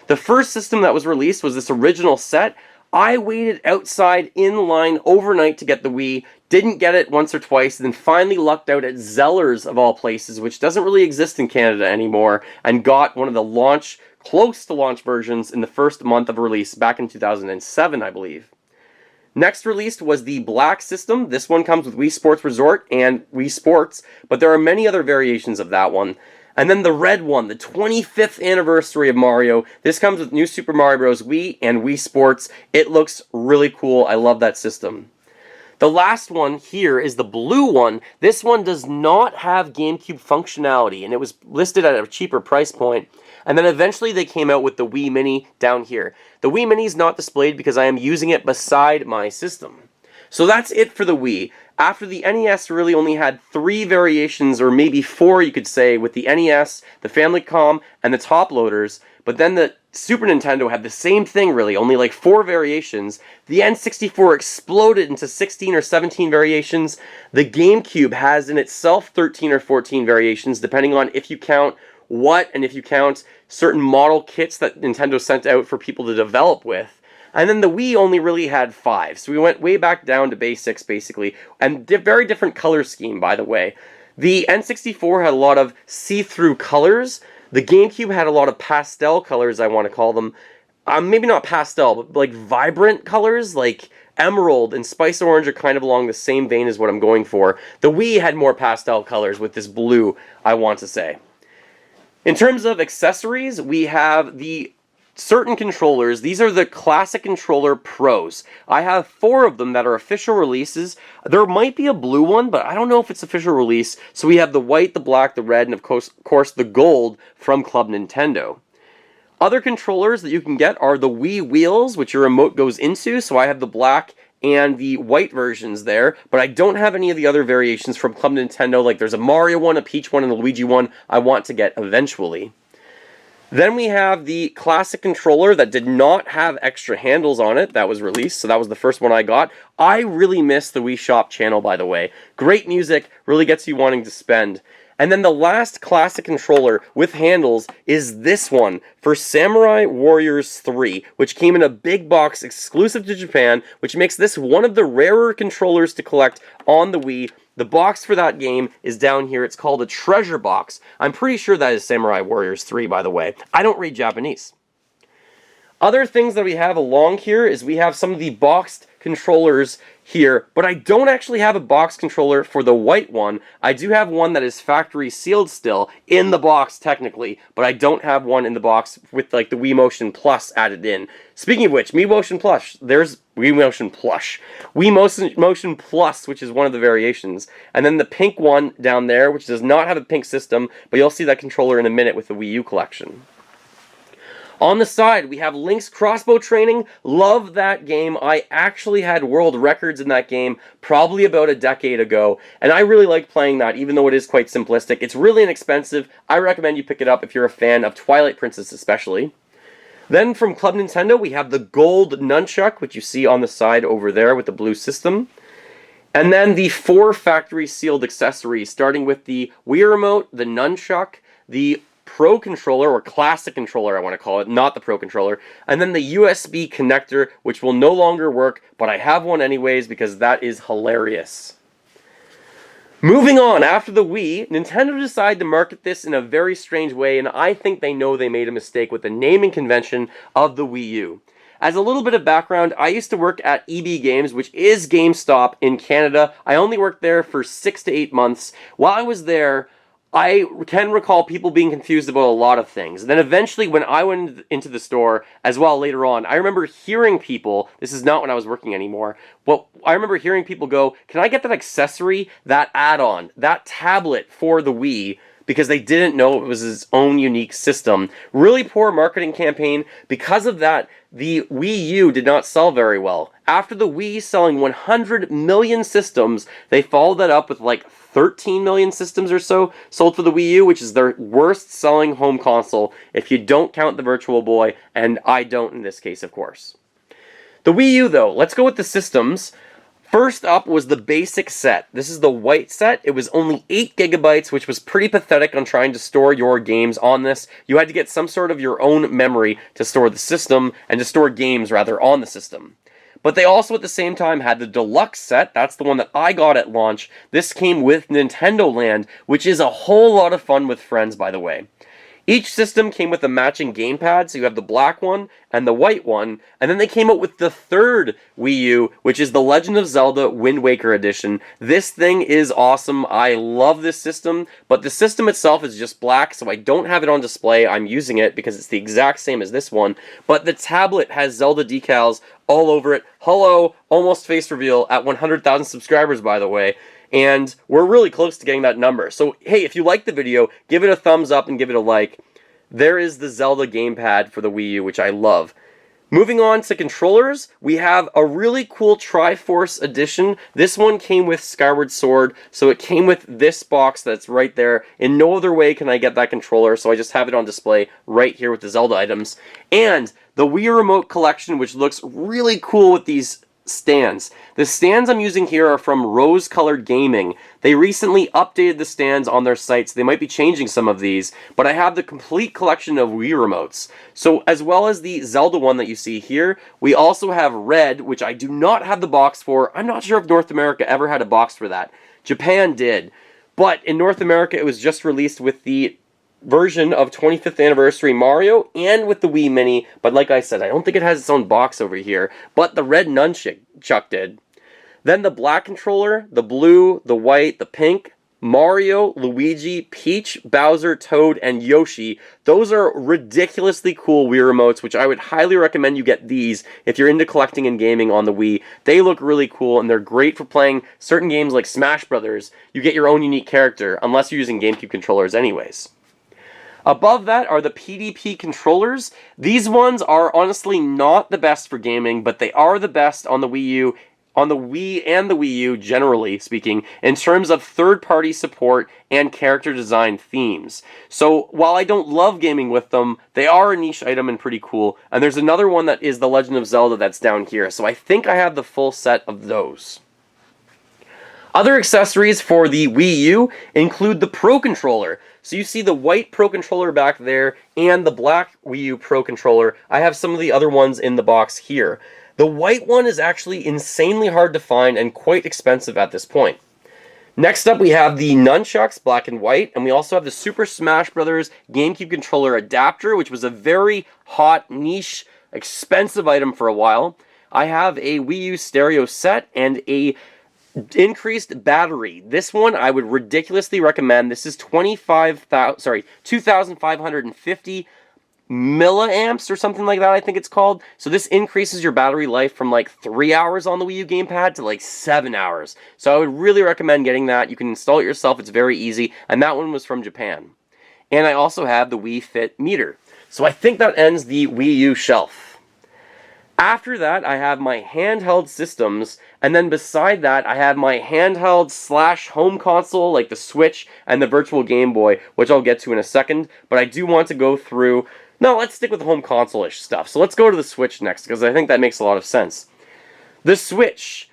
The first system that was released was this original set. I waited outside in line overnight to get the Wii, didn't get it once or twice, and then finally lucked out at Zeller's, of all places, which doesn't really exist in Canada anymore, and got one of the close to launch versions in the first month of release back in 2007, I believe. Next released was the Black system. This one comes with Wii Sports Resort and Wii Sports, but there are many other variations of that one. And then the red one, the 25th anniversary of Mario. This comes with New Super Mario Bros. Wii and Wii Sports. It looks really cool. I love that system. The last one here is the blue one. This one does not have GameCube functionality, and it was listed at a cheaper price point. And then eventually they came out with the Wii Mini down here. The Wii Mini is not displayed because I am using it beside my system. So that's it for the Wii. After the NES really only had 3 variations, or maybe 4 you could say, with the NES, the Famicom, and the top loaders. But then the Super Nintendo had the same thing really, only like 4 variations. The N64 exploded into 16 or 17 variations. The GameCube has in itself 13 or 14 variations, depending on if you count what, and if you count certain model kits that Nintendo sent out for people to develop with. And then the Wii only really had 5, so we went way back down to basics, basically, and very different color scheme, by the way. The N64 had a lot of see-through colors. The GameCube had a lot of pastel colors, I want to call them. Maybe not pastel, but like vibrant colors, like emerald and spice orange are kind of along the same vein as what I'm going for. The Wii had more pastel colors with this blue, I want to say. In terms of accessories, we have the certain controllers. These are the Classic Controller Pros. I have 4 of them that are official releases. There might be a blue one, but I don't know if it's official release. So we have the white, the black, the red, and of course the gold from Club Nintendo. Other controllers that you can get are the Wii Wheels, which your remote goes into. So I have the black and the white versions there, but I don't have any of the other variations from Club Nintendo, like there's a Mario one, a Peach one, and a Luigi one I want to get eventually. Then we have the classic controller that did not have extra handles on it. That was released, so that was the first one I got. I really miss the Wii Shop channel, by the way. Great music, really gets you wanting to spend. And then the last classic controller with handles is this one for Samurai Warriors 3, which came in a big box exclusive to Japan, which makes this one of the rarer controllers to collect on the Wii. The box for that game is down here. It's called a treasure box. I'm pretty sure that is Samurai Warriors 3, by the way. I don't read Japanese. Other things that we have along here is we have some of the boxed controllers here, but I don't actually have a box controller for the white one. I do have one that is factory sealed still in the box technically, but I don't have one in the box with like the Wii Motion Plus added in. Speaking of which, Wii Motion Plush, there's Wii Motion Plush. Wii Motion Plus, which is one of the variations. And then the pink one down there, which does not have a pink system, but you'll see that controller in a minute with the Wii U collection. On the side, we have Link's Crossbow Training. Love that game. I actually had world records in that game probably about a decade ago, and I really like playing that, even though it is quite simplistic. It's really inexpensive. I recommend you pick it up if you're a fan of Twilight Princess especially. Then from Club Nintendo, we have the gold nunchuck, which you see on the side over there with the blue system. And then the 4 factory sealed accessories, starting with the Wii Remote, the nunchuck, the Pro Controller, or Classic Controller I want to call it, not the Pro Controller, and then the USB connector, which will no longer work, but I have one anyways because that is hilarious. Moving on, after the Wii, Nintendo decided to market this in a very strange way, and I think they know they made a mistake with the naming convention of the Wii U. As a little bit of background, I used to work at EB Games, which is GameStop in Canada. I only worked there for 6 to 8 months. While I was there, I can recall people being confused about a lot of things. And then eventually when I went into the store, as well later on, I remember hearing people, this is not when I was working anymore, but I remember hearing people go, can I get that accessory, that add-on, that tablet for the Wii? Because they didn't know it was its own unique system. Really poor marketing campaign. Because of that, the Wii U did not sell very well. After the Wii selling 100 million systems, they followed that up with like 13 million systems or so sold for the Wii U, which is their worst selling home console if you don't count the Virtual Boy, and I don't in this case, of course. The Wii U, though, let's go with the systems. First up was the basic set. This is the white set. It was only 8 gigabytes, which was pretty pathetic on trying to store your games on this. You had to get some sort of your own memory to store the system, and to store games, rather, on the system. But they also, at the same time, had the deluxe set. That's the one that I got at launch. This came with Nintendo Land, which is a whole lot of fun with friends, by the way. Each system came with a matching gamepad, so you have the black one and the white one, and then they came out with the third Wii U, which is the Legend of Zelda Wind Waker Edition. This thing is awesome. I love this system, but the system itself is just black, so I don't have it on display. I'm using it because it's the exact same as this one, but the tablet has Zelda decals all over it. Hello, almost face reveal at 100,000 subscribers, by the way. And we're really close to getting that number. So, hey, if you like the video, give it a thumbs up and give it a like. There is the Zelda gamepad for the Wii U, which I love. Moving on to controllers, we have a really cool Triforce edition. This one came with Skyward Sword, so it came with this box that's right there. In no other way can I get that controller, so I just have it on display right here with the Zelda items. And the Wii Remote Collection, which looks really cool with these stands. The stands I'm using here are from Rose Colored Gaming. They recently updated the stands on their site, so they might be changing some of these, but I have the complete collection of Wii remotes. So as well as the Zelda one that you see here, we also have Red, which I do not have the box for. I'm not sure if North America ever had a box for that. Japan did, but in North America it was just released with the version of 25th Anniversary Mario and with the Wii Mini, but like I said, I don't think it has its own box over here, but the red Nunchuck did. Then the black controller, the blue, the white, the pink, Mario, Luigi, Peach, Bowser, Toad, and Yoshi. Those are ridiculously cool Wii remotes, which I would highly recommend you get these if you're into collecting and gaming on the Wii. They look really cool, and they're great for playing certain games like Smash Brothers. You get your own unique character, unless you're using GameCube controllers anyways. Above that are the PDP controllers. These ones are honestly not the best for gaming, but they are the best on the Wii U, on the Wii and the Wii U, generally speaking, in terms of third-party support and character design themes. So while I don't love gaming with them, they are a niche item and pretty cool. And there's another one that is the Legend of Zelda that's down here. So I think I have the full set of those. Other accessories for the Wii U include the Pro Controller. So you see the white Pro Controller back there and the black Wii U Pro Controller. I have some of the other ones in the box here. The white one is actually insanely hard to find and quite expensive at this point. Next up, we have the Nunchucks, black and white, and we also have the Super Smash Bros. GameCube controller adapter, which was a very hot, niche, expensive item for a while. I have a Wii U stereo set and a increased battery. This one I would ridiculously recommend. This is 2,550 milliamps or something like that, I think it's called. So this increases your battery life from like 3 hours on the Wii U gamepad to like 7 hours. So I would really recommend getting that. You can install it yourself. It's very easy. And that one was from Japan. And I also have the Wii Fit meter. So I think that ends the Wii U shelf. After that, I have my handheld systems, and then beside that, I have my handheld / home console, like the Switch and the Virtual Game Boy, which I'll get to in a second, but I do want to go through. No, let's stick with the home console-ish stuff. So let's go to the Switch next, because I think that makes a lot of sense. The Switch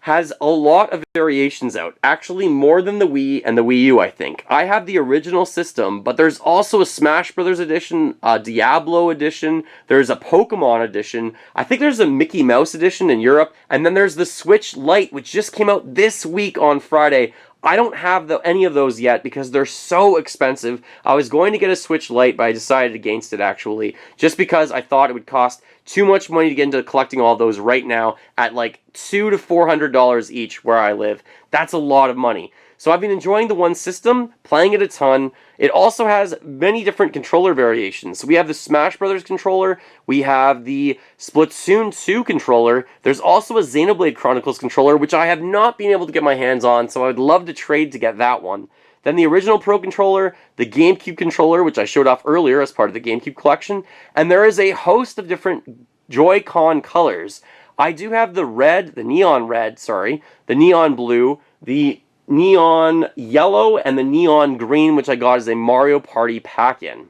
has a lot of variations out. Actually, more than the Wii and the Wii U, I think. I have the original system, but there's also a Smash Brothers edition, a Diablo edition, there's a Pokemon edition, I think there's a Mickey Mouse edition in Europe, and then there's the Switch Lite, which just came out this week on Friday. I don't have any of those yet because they're so expensive. I was going to get a Switch Lite, but I decided against it actually, just because I thought it would cost too much money to get into collecting all those right now at like $200 to $400 each where I live. That's a lot of money. So I've been enjoying the one system, playing it a ton. It also has many different controller variations. So we have the Smash Brothers controller, we have the Splatoon 2 controller, there's also a Xenoblade Chronicles controller, which I have not been able to get my hands on, so I would love to trade to get that one. Then the original Pro Controller, the GameCube controller, which I showed off earlier as part of the GameCube collection, and there is a host of different Joy-Con colors. I do have the red, the neon red, sorry, the neon blue, the neon yellow, and the neon green, which I got as a Mario Party pack-in.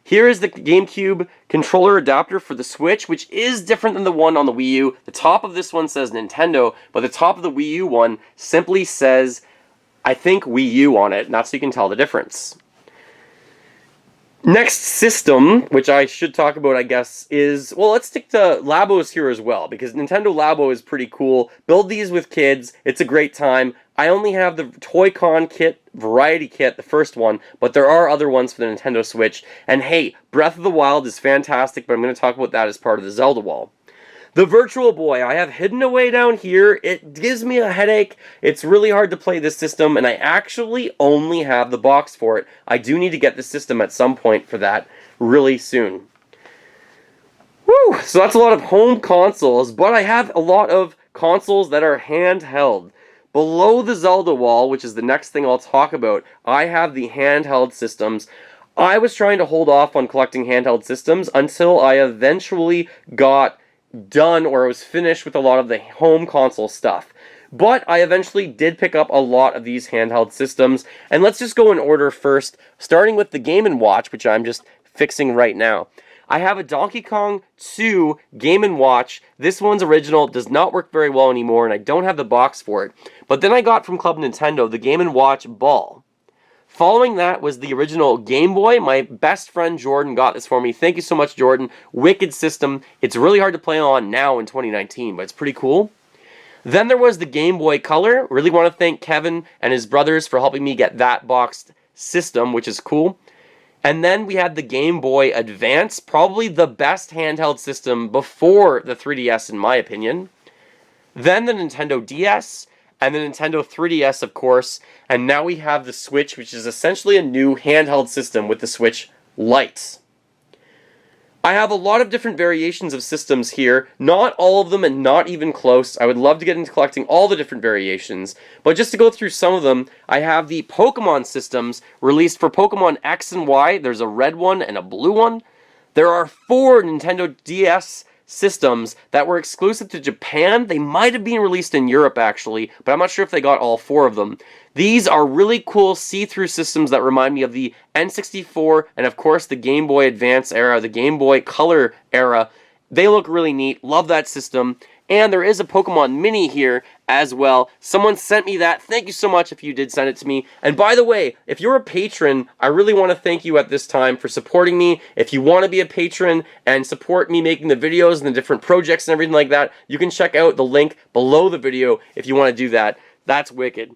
Here is the GameCube controller adapter for the Switch, which is different than the one on the Wii U. The top of this one says Nintendo, but the top of the Wii U one simply says, I think, Wii U on it, and that's so you can tell the difference. Next system, which I should talk about, I guess, is, well, let's stick to Labos here as well, because Nintendo Labo is pretty cool. Build these with kids, it's a great time. I only have the Toy-Con kit, Variety Kit, the first one, but there are other ones for the Nintendo Switch. And hey, Breath of the Wild is fantastic, but I'm going to talk about that as part of the Zelda Wall. The Virtual Boy I have hidden away down here. It gives me a headache. It's really hard to play this system, and I actually only have the box for it. I do need to get the system at some point for that really soon. Woo! So that's a lot of home consoles, but I have a lot of consoles that are handheld. Below the Zelda Wall, which is the next thing I'll talk about, I have the handheld systems. I was trying to hold off on collecting handheld systems until I eventually got done or was finished with a lot of the home console stuff. But I eventually did pick up a lot of these handheld systems, and let's just go in order first, starting with the Game & Watch, which I'm just fixing right now. I have a Donkey Kong 2 Game & Watch. This one's original, does not work very well anymore, and I don't have the box for it. But then I got from Club Nintendo the Game & Watch Ball. Following that was the original Game Boy. My best friend Jordan got this for me. Thank you so much, Jordan. Wicked system. It's really hard to play on now in 2019, but it's pretty cool. Then there was the Game Boy Color. Really want to thank Kevin and his brothers for helping me get that boxed system, which is cool. And then we had the Game Boy Advance, probably the best handheld system before the 3DS in my opinion. Then the Nintendo DS, and the Nintendo 3DS of course, and now we have the Switch, which is essentially a new handheld system with the Switch Lite. I have a lot of different variations of systems here, not all of them and not even close. I would love to get into collecting all the different variations, but just to go through some of them, I have the Pokemon systems released for Pokemon X and Y. There's a red one and a blue one. There are 4 Nintendo DS systems that were exclusive to Japan. They might have been released in Europe actually, but I'm not sure if they got all 4 of them. These are really cool see-through systems that remind me of the N64 and of course the Game Boy Advance era, the Game Boy Color era. They look really neat. Love that system. And there is a Pokemon Mini here as well. Someone sent me that. Thank you so much if you did send it to me. And by the way, if you're a patron, I really want to thank you at this time for supporting me. If you want to be a patron and support me making the videos and the different projects and everything like that, you can check out the link below the video if you want to do that. That's wicked.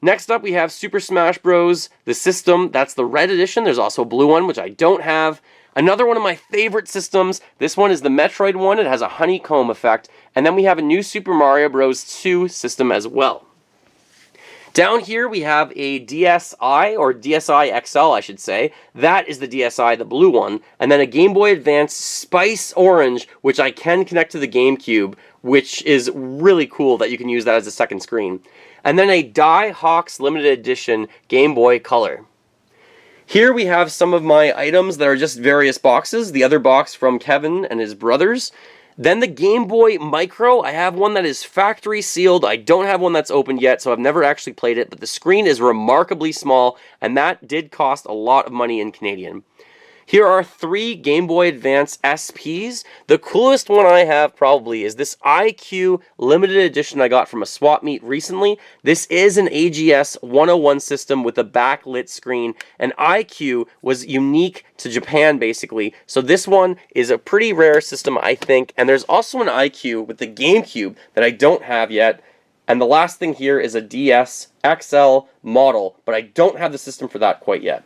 Next up, we have Super Smash Bros. The system. That's the red edition. There's also a blue one, which I don't have. Another one of my favorite systems, this one is the Metroid one. It has a honeycomb effect. And then we have a new Super Mario Bros. 2 system as well. Down here we have a DSi, or DSi XL I should say. That is the DSi, the blue one. And then a Game Boy Advance Spice Orange, which I can connect to the GameCube, which is really cool that you can use that as a second screen. And then a Die Hawks Limited Edition Game Boy Color. Here we have some of my items that are just various boxes. The other box from Kevin and his brothers. Then the Game Boy Micro. I have one that is factory sealed. I don't have one that's opened yet, so I've never actually played it. But the screen is remarkably small, and that did cost a lot of money in Canadian. Here are 3 Game Boy Advance SPs. The coolest one I have probably is this IQ limited edition I got from a swap meet recently. This is an AGS 101 system with a backlit screen, and IQ was unique to Japan basically. So this one is a pretty rare system I think, and there's also an IQ with the GameCube that I don't have yet. And the last thing here is a DS XL model, but I don't have the system for that quite yet.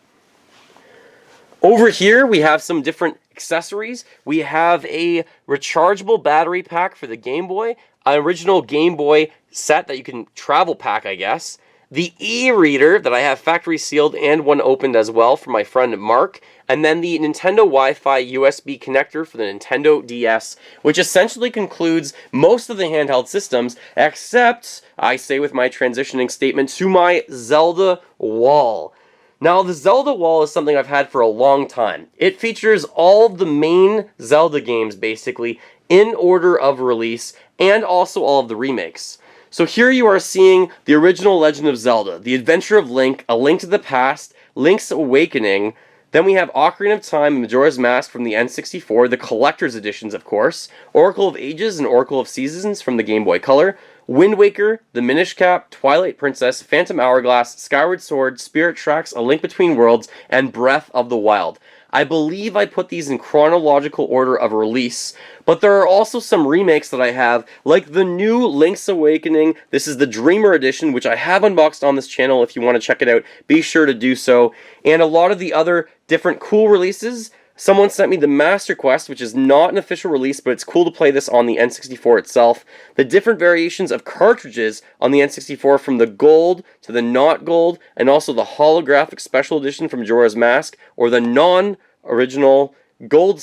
Over here, we have some different accessories. We have a rechargeable battery pack for the Game Boy, an original Game Boy set that you can travel pack, I guess. The e-reader that I have factory sealed and one opened as well for my friend Mark. And then the Nintendo Wi-Fi USB connector for the Nintendo DS, which essentially concludes most of the handheld systems, except, I say with my transitioning statement, to my Zelda Wall. Now, the Zelda Wall is something I've had for a long time. It features all the main Zelda games, basically, in order of release, and also all of the remakes. So here you are seeing the original Legend of Zelda, The Adventure of Link, A Link to the Past, Link's Awakening. Then we have Ocarina of Time and Majora's Mask from the N64, the collector's editions, of course, Oracle of Ages and Oracle of Seasons from the Game Boy Color, Wind Waker, The Minish Cap, Twilight Princess, Phantom Hourglass, Skyward Sword, Spirit Tracks, A Link Between Worlds, and Breath of the Wild. I believe I put these in chronological order of release, but there are also some remakes that I have, like the new Link's Awakening. This is the Dreamer Edition, which I have unboxed on this channel. If you want to check it out, be sure to do so. And a lot of the other different cool releases. Someone sent me the Master Quest, which is not an official release, but it's cool to play this on the N64 itself. The different variations of cartridges on the N64, from the gold to the not gold, and also the holographic special edition from Majora's Mask, or the non-original gold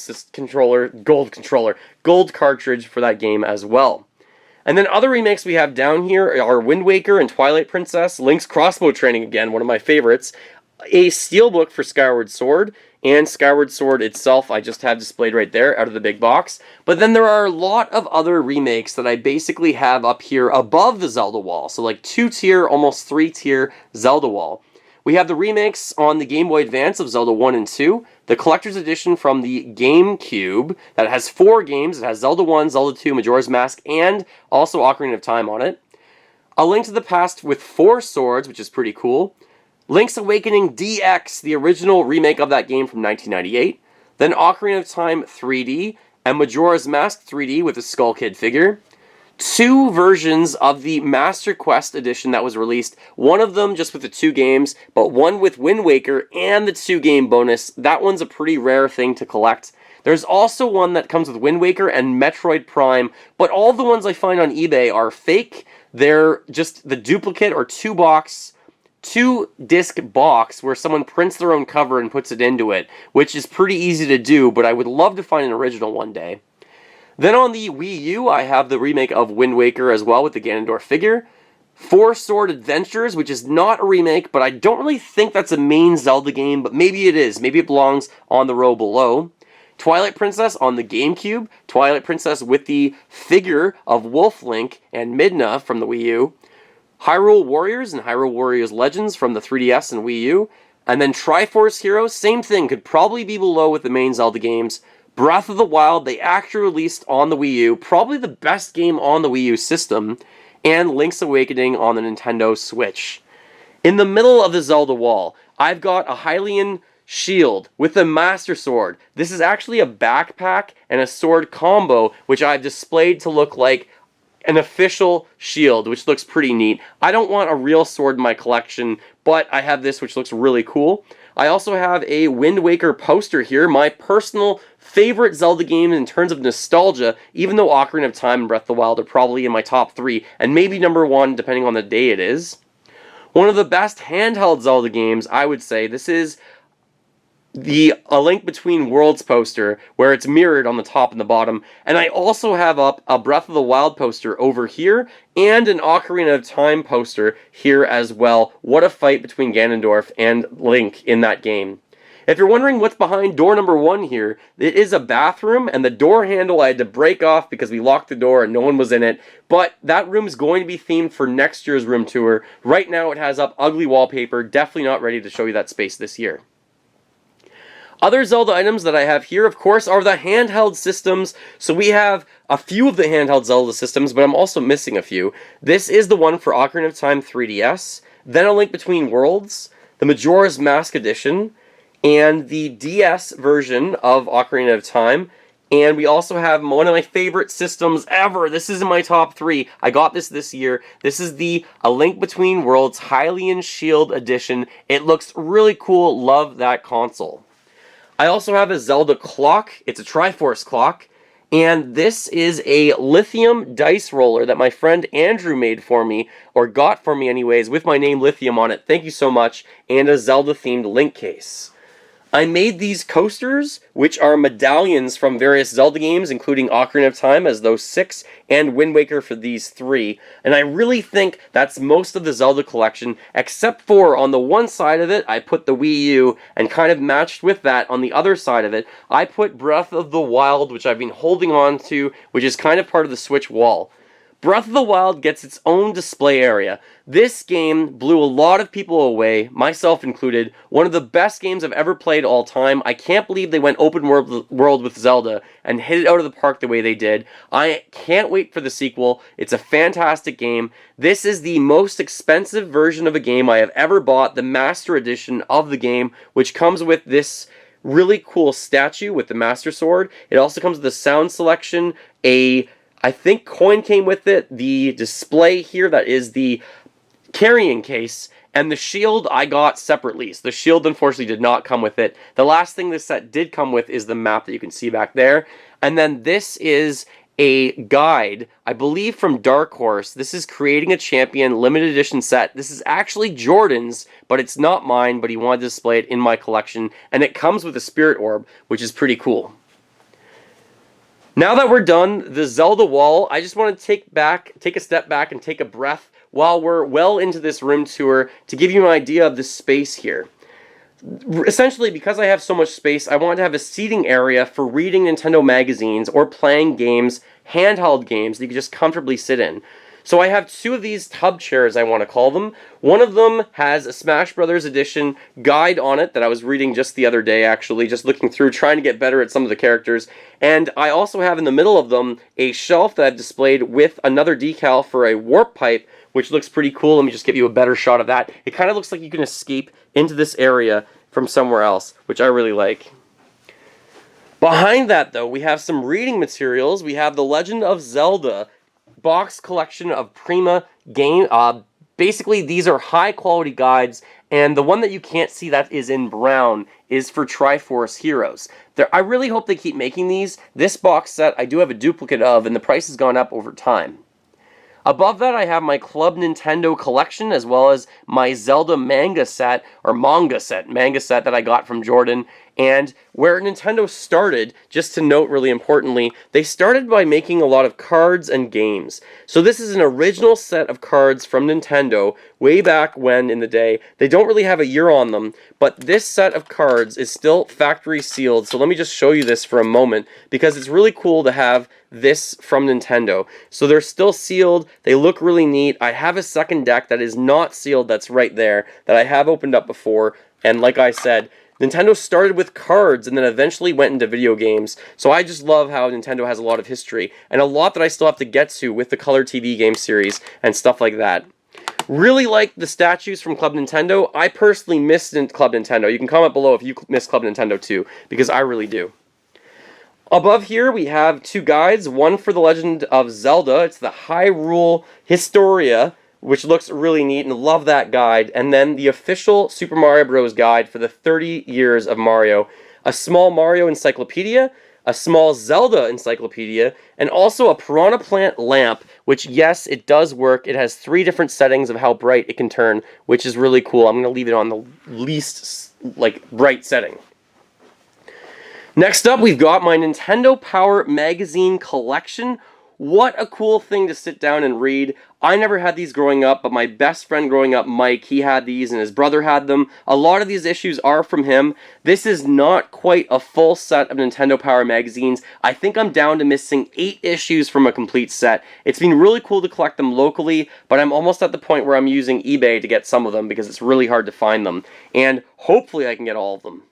cartridge for that game as well. And then other remakes we have down here are Wind Waker and Twilight Princess, Link's Crossbow Training again, one of my favorites, a steelbook for Skyward Sword, and Skyward Sword itself I just have displayed right there out of the big box. But then there are a lot of other remakes that I basically have up here above the Zelda Wall. So like 2-tier, almost 3-tier Zelda Wall. We have the remakes on the Game Boy Advance of Zelda 1 and 2, the Collector's Edition from the GameCube that has 4 games. It has Zelda 1, Zelda 2, Majora's Mask, and also Ocarina of Time on it. A Link to the Past with 4 swords, which is pretty cool. Link's Awakening DX, the original remake of that game from 1998. Then Ocarina of Time 3D, and Majora's Mask 3D with a Skull Kid figure. 2 versions of the Master Quest edition that was released. One of them just with the 2 games, but one with Wind Waker and the 2-game bonus. That one's a pretty rare thing to collect. There's also one that comes with Wind Waker and Metroid Prime, but all the ones I find on eBay are fake. They're just the duplicate or 2-disc box where someone prints their own cover and puts it into it, which is pretty easy to do, but I would love to find an original one day. Then on the Wii U, I have the remake of Wind Waker as well with the Ganondorf figure. 4 Sword Adventures, which is not a remake, but I don't really think that's a main Zelda game, but maybe it is. Maybe it belongs on the row below. Twilight Princess on the GameCube. Twilight Princess with the figure of Wolf Link and Midna from the Wii U. Hyrule Warriors and Hyrule Warriors Legends from the 3DS and Wii U. And then Triforce Heroes, same thing, could probably be below with the main Zelda games. Breath of the Wild, they actually released on the Wii U, probably the best game on the Wii U system. And Link's Awakening on the Nintendo Switch. In the middle of the Zelda Wall, I've got a Hylian shield with a Master Sword. This is actually a backpack and a sword combo, which I've displayed to look like an official shield, which looks pretty neat. I don't want a real sword in my collection, but I have this, which looks really cool. I also have a Wind Waker poster here, my personal favorite Zelda game in terms of nostalgia, even though Ocarina of Time and Breath of the Wild are probably in my top 3, and maybe number 1 depending on the day it is. One of the best handheld Zelda games, I would say. This is the A Link Between Worlds poster, where it's mirrored on the top and the bottom. And I also have up a Breath of the Wild poster over here, and an Ocarina of Time poster here as well. What a fight between Ganondorf and Link in that game. If you're wondering what's behind door number 1 here, it is a bathroom, and the door handle I had to break off because we locked the door and no one was in it. But that room is going to be themed for next year's room tour. Right now it has up ugly wallpaper, definitely not ready to show you that space this year. Other Zelda items that I have here, of course, are the handheld systems. So we have a few of the handheld Zelda systems, but I'm also missing a few. This is the one for Ocarina of Time 3DS, then A Link Between Worlds, the Majora's Mask Edition, and the DS version of Ocarina of Time. And we also have one of my favorite systems ever. This is in my top 3. I got this year. This is the A Link Between Worlds Hylian Shield Edition. It looks really cool. Love that console. I also have a Zelda clock. It's a Triforce clock. And this is a lithium dice roller that my friend Andrew made for me, or got for me anyways, with my name Lithium on it. Thank you so much. And a Zelda-themed link case. I made these coasters, which are medallions from various Zelda games, including Ocarina of Time as those 6, and Wind Waker for these 3. And I really think that's most of the Zelda collection, except for on the one side of it, I put the Wii U, and kind of matched with that on the other side of it, I put Breath of the Wild, which I've been holding on to, which is kind of part of the Switch wall. Breath of the Wild gets its own display area. This game blew a lot of people away, myself included. One of the best games I've ever played all time. I can't believe they went open world with Zelda and hit it out of the park the way they did. I can't wait for the sequel. It's a fantastic game. This is the most expensive version of a game I have ever bought, the Master Edition of the game, which comes with this really cool statue with the Master Sword. It also comes with a sound selection, I think coin came with it, the display here that is the carrying case, and the shield I got separately. So the shield unfortunately did not come with it. The last thing this set did come with is the map that you can see back there. And then this is a guide, I believe from Dark Horse. This is Creating a Champion limited edition set. This is actually Jordan's, but it's not mine, but he wanted to display it in my collection. And it comes with a spirit orb, which is pretty cool. Now that we're done, the Zelda Wall, I just want to take a step back and take a breath while we're well into this room tour to give you an idea of the space here. Essentially, because I have so much space, I want to have a seating area for reading Nintendo magazines or playing games, handheld games that you can just comfortably sit in. So I have two of these tub chairs, I want to call them. One of them has a Smash Brothers edition guide on it that I was reading just the other day, actually, just looking through, trying to get better at some of the characters. And I also have in the middle of them a shelf that I've displayed with another decal for a warp pipe, which looks pretty cool. Let me just give you a better shot of that. It kind of looks like you can escape into this area from somewhere else, which I really like. Behind that, though, we have some reading materials. We have the Legend of Zelda box collection of Prima game. Basically, these are high-quality guides, and the one that you can't see that is in brown is for Triforce Heroes. I really hope they keep making these. This box set I do have a duplicate of, and the price has gone up over time. Above that, I have my Club Nintendo collection, as well as my Zelda manga set that I got from Jordan. And where Nintendo started, just to note really importantly, they started by making a lot of cards and games. So this is an original set of cards from Nintendo, way back when in the day. They don't really have a year on them, but this set of cards is still factory sealed. So let me just show you this for a moment, because it's really cool to have this from Nintendo. So they're still sealed, they look really neat. I have a second deck that is not sealed that's right there, that I have opened up before, and like I said, Nintendo started with cards and then eventually went into video games. So I just love how Nintendo has a lot of history, and a lot that I still have to get to with the Color TV game series and stuff like that. Really like the statues from Club Nintendo. I personally miss Club Nintendo. You can comment below if you miss Club Nintendo too, because I really do. Above here, we have two guides, one for The Legend of Zelda. It's the Hyrule Historia, which looks really neat, and love that guide. And then the official Super Mario Bros. Guide for the 30 years of Mario. A small Mario encyclopedia, a small Zelda encyclopedia, and also a Piranha Plant lamp, which, yes, it does work. It has 3 different settings of how bright it can turn, which is really cool. I'm going to leave it on the least, bright setting. Next up, we've got my Nintendo Power magazine collection. What a cool thing to sit down and read. I never had these growing up, but my best friend growing up, Mike, he had these and his brother had them. A lot of these issues are from him. This is not quite a full set of Nintendo Power magazines. I think I'm down to missing 8 issues from a complete set. It's been really cool to collect them locally, but I'm almost at the point where I'm using eBay to get some of them because it's really hard to find them. And hopefully I can get all of them.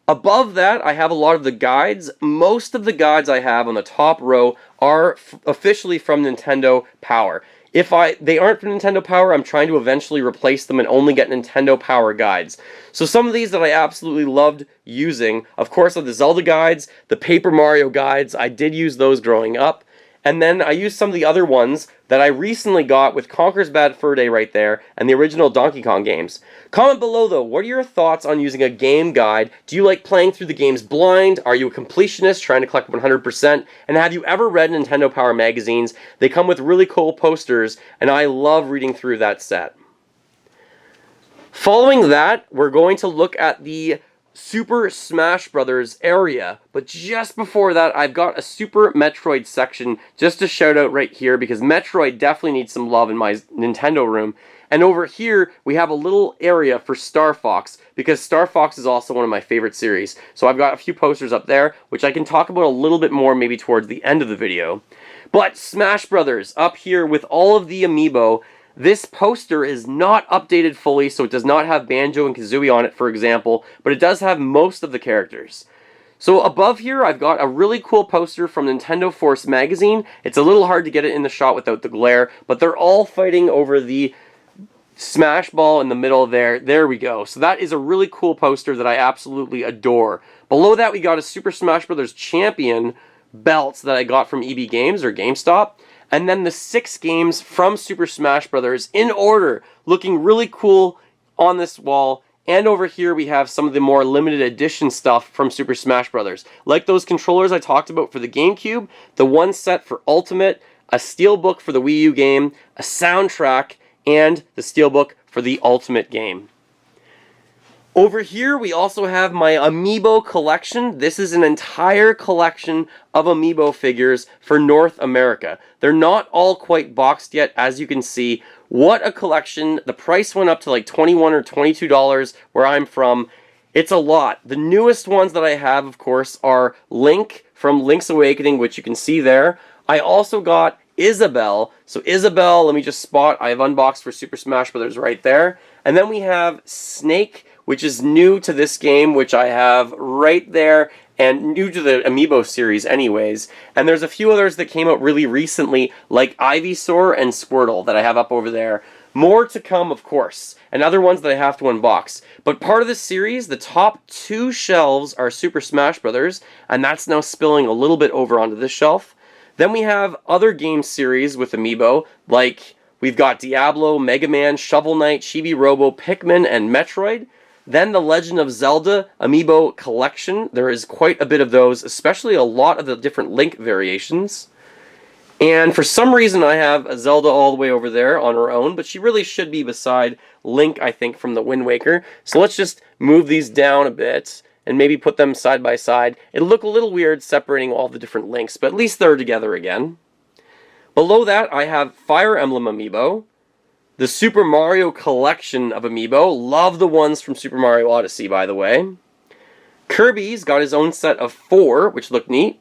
Above that, I have a lot of the guides. Most of the guides I have on the top row are officially from Nintendo Power. If they aren't from Nintendo Power, I'm trying to eventually replace them and only get Nintendo Power guides. So some of these that I absolutely loved using, of course, are the Zelda guides, the Paper Mario guides. I did use those growing up. And then I used some of the other ones that I recently got with Conker's Bad Fur Day right there, and the original Donkey Kong games. Comment below though, what are your thoughts on using a game guide? Do you like playing through the games blind? Are you a completionist trying to collect 100%? And have you ever read Nintendo Power magazines? They come with really cool posters, and I love reading through that set. Following that, we're going to look at the Super Smash Brothers area, but just before that, I've got a Super Metroid section just to shout out right here, because Metroid definitely needs some love in my Nintendo room. And over here, we have a little area for Star Fox, because Star Fox is also one of my favorite series. So I've got a few posters up there, which I can talk about a little bit more maybe towards the end of the video. But Smash Brothers, up here with all of the Amiibo. This poster is not updated fully, so it does not have Banjo and Kazooie on it, for example, but it does have most of the characters. So above here, I've got a really cool poster from Nintendo Force magazine. It's a little hard to get it in the shot without the glare, but they're all fighting over the Smash Ball in the middle there. There we go. So that is a really cool poster that I absolutely adore. Below that, we got a Super Smash Bros. Champion belt that I got from EB Games or GameStop. And then the 6 games from Super Smash Bros. In order, looking really cool on this wall. And over here we have some of the more limited edition stuff from Super Smash Bros. Like those controllers I talked about for the GameCube, the one set for Ultimate, a steelbook for the Wii U game, a soundtrack, and the steelbook for the Ultimate game. Over here we also have my Amiibo collection. This is an entire collection of Amiibo figures for North America. They're not all quite boxed yet, as you can see. What a collection. The price went up to like $21 or $22 where I'm from. It's a lot. The newest ones that I have, of course, are Link from Link's Awakening, which you can see there. I also got Isabelle. So Isabelle, let me just spot. I have unboxed for Super Smash Bros. Right there. And then we have Snake, which is new to this game, which I have right there, and new to the Amiibo series anyways. And there's a few others that came out really recently, like Ivysaur and Squirtle that I have up over there. More to come, of course, and other ones that I have to unbox. But part of this series, the top 2 shelves are Super Smash Bros., and that's now spilling a little bit over onto this shelf. Then we have other game series with Amiibo, like we've got Diablo, Mega Man, Shovel Knight, Chibi Robo, Pikmin, and Metroid. Then the Legend of Zelda Amiibo collection. There is quite a bit of those, especially a lot of the different Link variations. And for some reason I have a Zelda all the way over there on her own, but she really should be beside Link, I think, from the Wind Waker. So let's just move these down a bit and maybe put them side by side. It'll look a little weird separating all the different Links, but at least they're together again. Below that I have Fire Emblem Amiibo. The Super Mario collection of Amiibo. Love the ones from Super Mario Odyssey, by the way. Kirby's got his own set of 4, which look neat.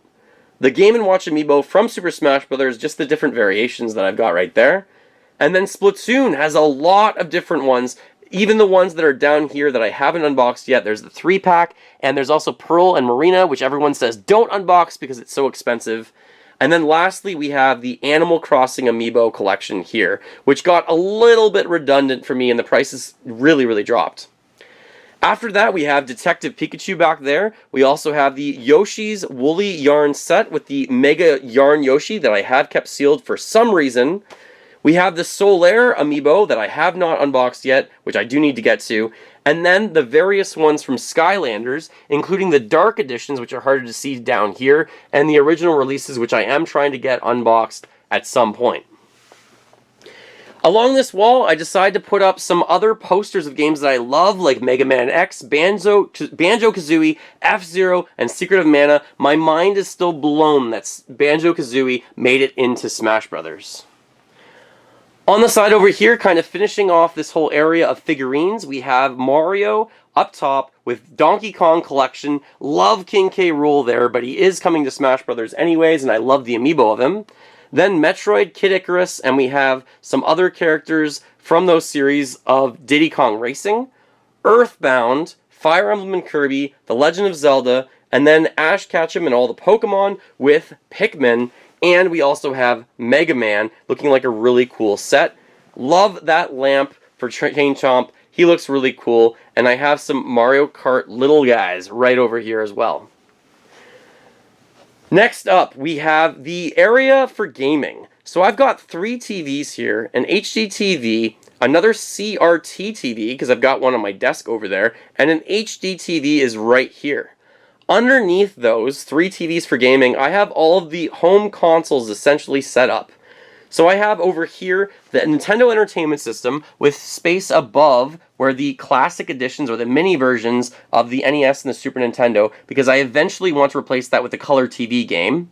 The Game & Watch Amiibo from Super Smash Bros., just the different variations that I've got right there. And then Splatoon has a lot of different ones, even the ones that are down here that I haven't unboxed yet. There's the 3-pack, and there's also Pearl and Marina, which everyone says don't unbox because it's so expensive. And then lastly, we have the Animal Crossing Amiibo collection here, which got a little bit redundant for me, and the prices really dropped. After that, we have Detective Pikachu back there. We also have the Yoshi's Woolly Yarn set with the Mega Yarn Yoshi that I have kept sealed for some reason. We have the Solaire Amiibo that I have not unboxed yet, which I do need to get to. And then the various ones from Skylanders, including the Dark Editions, which are harder to see down here, and the original releases, which I am trying to get unboxed at some point. Along this wall, I decided to put up some other posters of games that I love, like Mega Man X, Banjo-Kazooie, F-Zero, and Secret of Mana. My mind is still blown that Banjo-Kazooie made it into Smash Brothers. On the side over here, kind of finishing off this whole area of figurines, we have Mario up top with Donkey Kong collection. Love King K. Rool there, but he is coming to Smash Brothers anyways, and I love the amiibo of him. Then Metroid, Kid Icarus, and we have some other characters from those series of Diddy Kong Racing, Earthbound, Fire Emblem and Kirby, The Legend of Zelda, and then Ash Ketchum and all the Pokemon with Pikmin. And we also have Mega Man, looking like a really cool set. Love that lamp for Chain Chomp. He looks really cool. And I have some Mario Kart little guys right over here as well. Next up, we have the area for gaming. So I've got 3 TVs here, an HD TV, another CRT TV, because I've got one on my desk over there, and an HD TV is right here. Underneath those 3 TVs for gaming, I have all of the home consoles essentially set up. So I have over here the Nintendo Entertainment System with space above where the classic editions or the mini versions of the NES and the Super Nintendo, because I eventually want to replace that with the color TV game.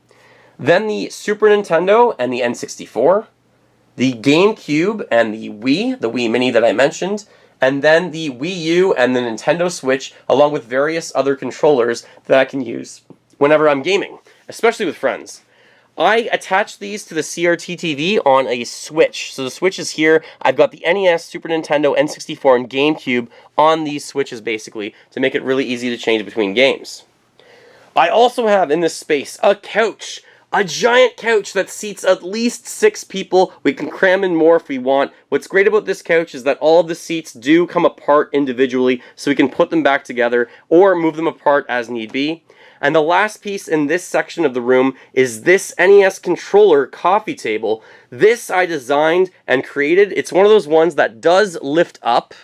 Then the Super Nintendo and the N64, the GameCube and the Wii Mini that I mentioned, and then the Wii U and the Nintendo Switch, along with various other controllers that I can use whenever I'm gaming, especially with friends. I attach these to the CRT TV on a Switch. So the Switch is here. I've got the NES, Super Nintendo, N64, and GameCube on these Switches, basically, to make it really easy to change between games. I also have, in this space, a couch. A giant couch that seats at least 6 people. We can cram in more if we want. What's great about this couch is that all of the seats do come apart individually, so we can put them back together or move them apart as need be. And the last piece in this section of the room is this NES controller coffee table. This I designed and created. It's one of those ones that does lift up,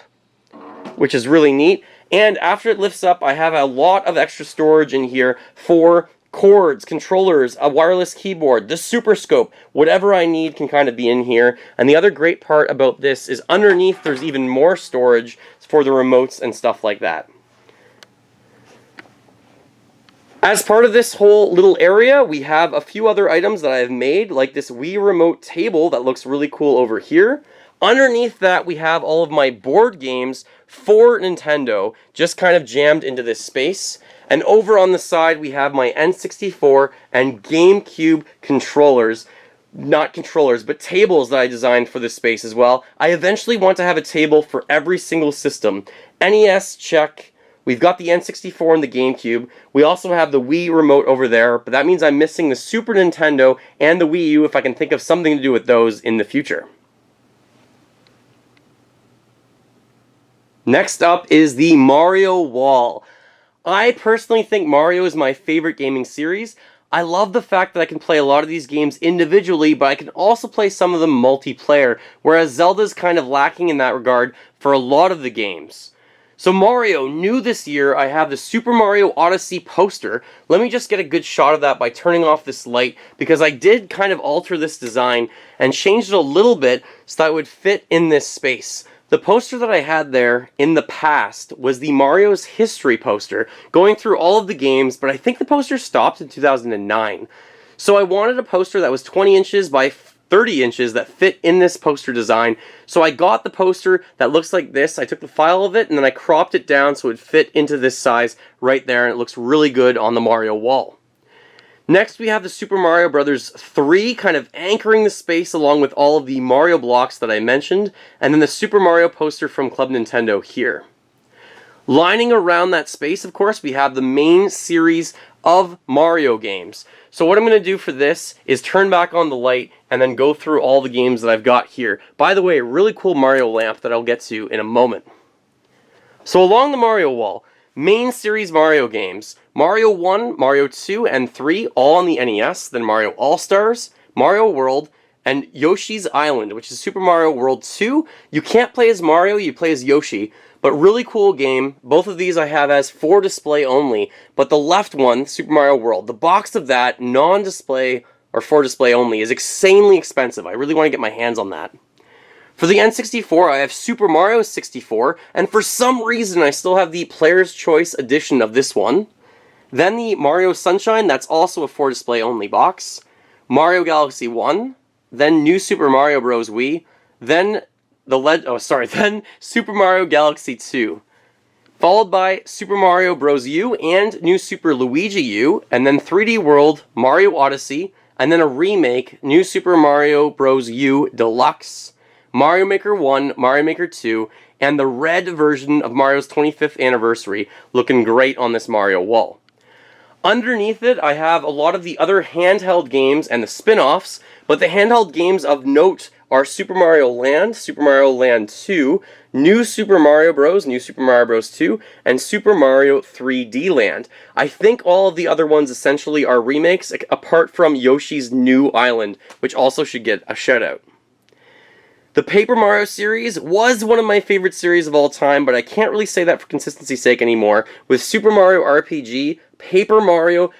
which is really neat. And after it lifts up, I have a lot of extra storage in here for cords, controllers, a wireless keyboard, the Super Scope, whatever I need can kind of be in here. And the other great part about this is underneath there's even more storage for the remotes and stuff like that. As part of this whole little area, we have a few other items that I've made, like this Wii remote table that looks really cool over here. Underneath that, we have all of my board games for Nintendo, just kind of jammed into this space. And over on the side, we have my N64 and GameCube controllers. Not controllers, but tables that I designed for this space as well. I eventually want to have a table for every single system. NES, check. We've got the N64 and the GameCube. We also have the Wii remote over there, but that means I'm missing the Super Nintendo and the Wii U if I can think of something to do with those in the future. Next up is the Mario Wall. I personally think Mario is my favorite gaming series. I love the fact that I can play a lot of these games individually, but I can also play some of them multiplayer, whereas Zelda's kind of lacking in that regard for a lot of the games. So Mario, new this year, I have the Super Mario Odyssey poster. Let me just get a good shot of that by turning off this light, because I did kind of alter this design and changed it a little bit so that it would fit in this space. The poster that I had there in the past was the Mario's History poster, going through all of the games, but I think the poster stopped in 2009. So I wanted a poster that was 20 inches by 30 inches that fit in this poster design. So I got the poster that looks like this. I took the file of it and then I cropped it down so it would fit into this size right there, and it looks really good on the Mario wall. Next, we have the Super Mario Bros. 3 kind of anchoring the space along with all of the Mario blocks that I mentioned, and then the Super Mario poster from Club Nintendo here. Lining around that space, of course, we have the main series of Mario games. So what I'm going to do for this is turn back on the light and then go through all the games that I've got here. By the way, a really cool Mario lamp that I'll get to in a moment. So along the Mario wall, main series Mario games. Mario 1, Mario 2, and 3, all on the NES. Then Mario All-Stars, Mario World, and Yoshi's Island, which is Super Mario World 2. You can't play as Mario, you play as Yoshi. But really cool game. Both of these I have as for display only. But the left one, Super Mario World, the box of that, non-display or for display only, is insanely expensive. I really want to get my hands on that. For the N64, I have Super Mario 64, and for some reason I still have the Player's Choice edition of this one. Then the Mario Sunshine, that's also a for display only box. Mario Galaxy 1, then New Super Mario Bros. Wii, then then Super Mario Galaxy 2. Followed by Super Mario Bros. U and New Super Luigi U, and then 3D World, Mario Odyssey, and then a remake, New Super Mario Bros. U Deluxe, Mario Maker 1, Mario Maker 2, and the red version of Mario's 25th anniversary, looking great on this Mario wall. Underneath it, I have a lot of the other handheld games and the spin-offs, but the handheld games of note are Super Mario Land 2, New Super Mario Bros., New Super Mario Bros. 2, and Super Mario 3D Land. I think all of the other ones essentially are remakes, apart from Yoshi's New Island, which also should get a shout-out. The Paper Mario series was one of my favorite series of all time, but I can't really say that for consistency's sake anymore. With Super Mario RPG, Paper Mario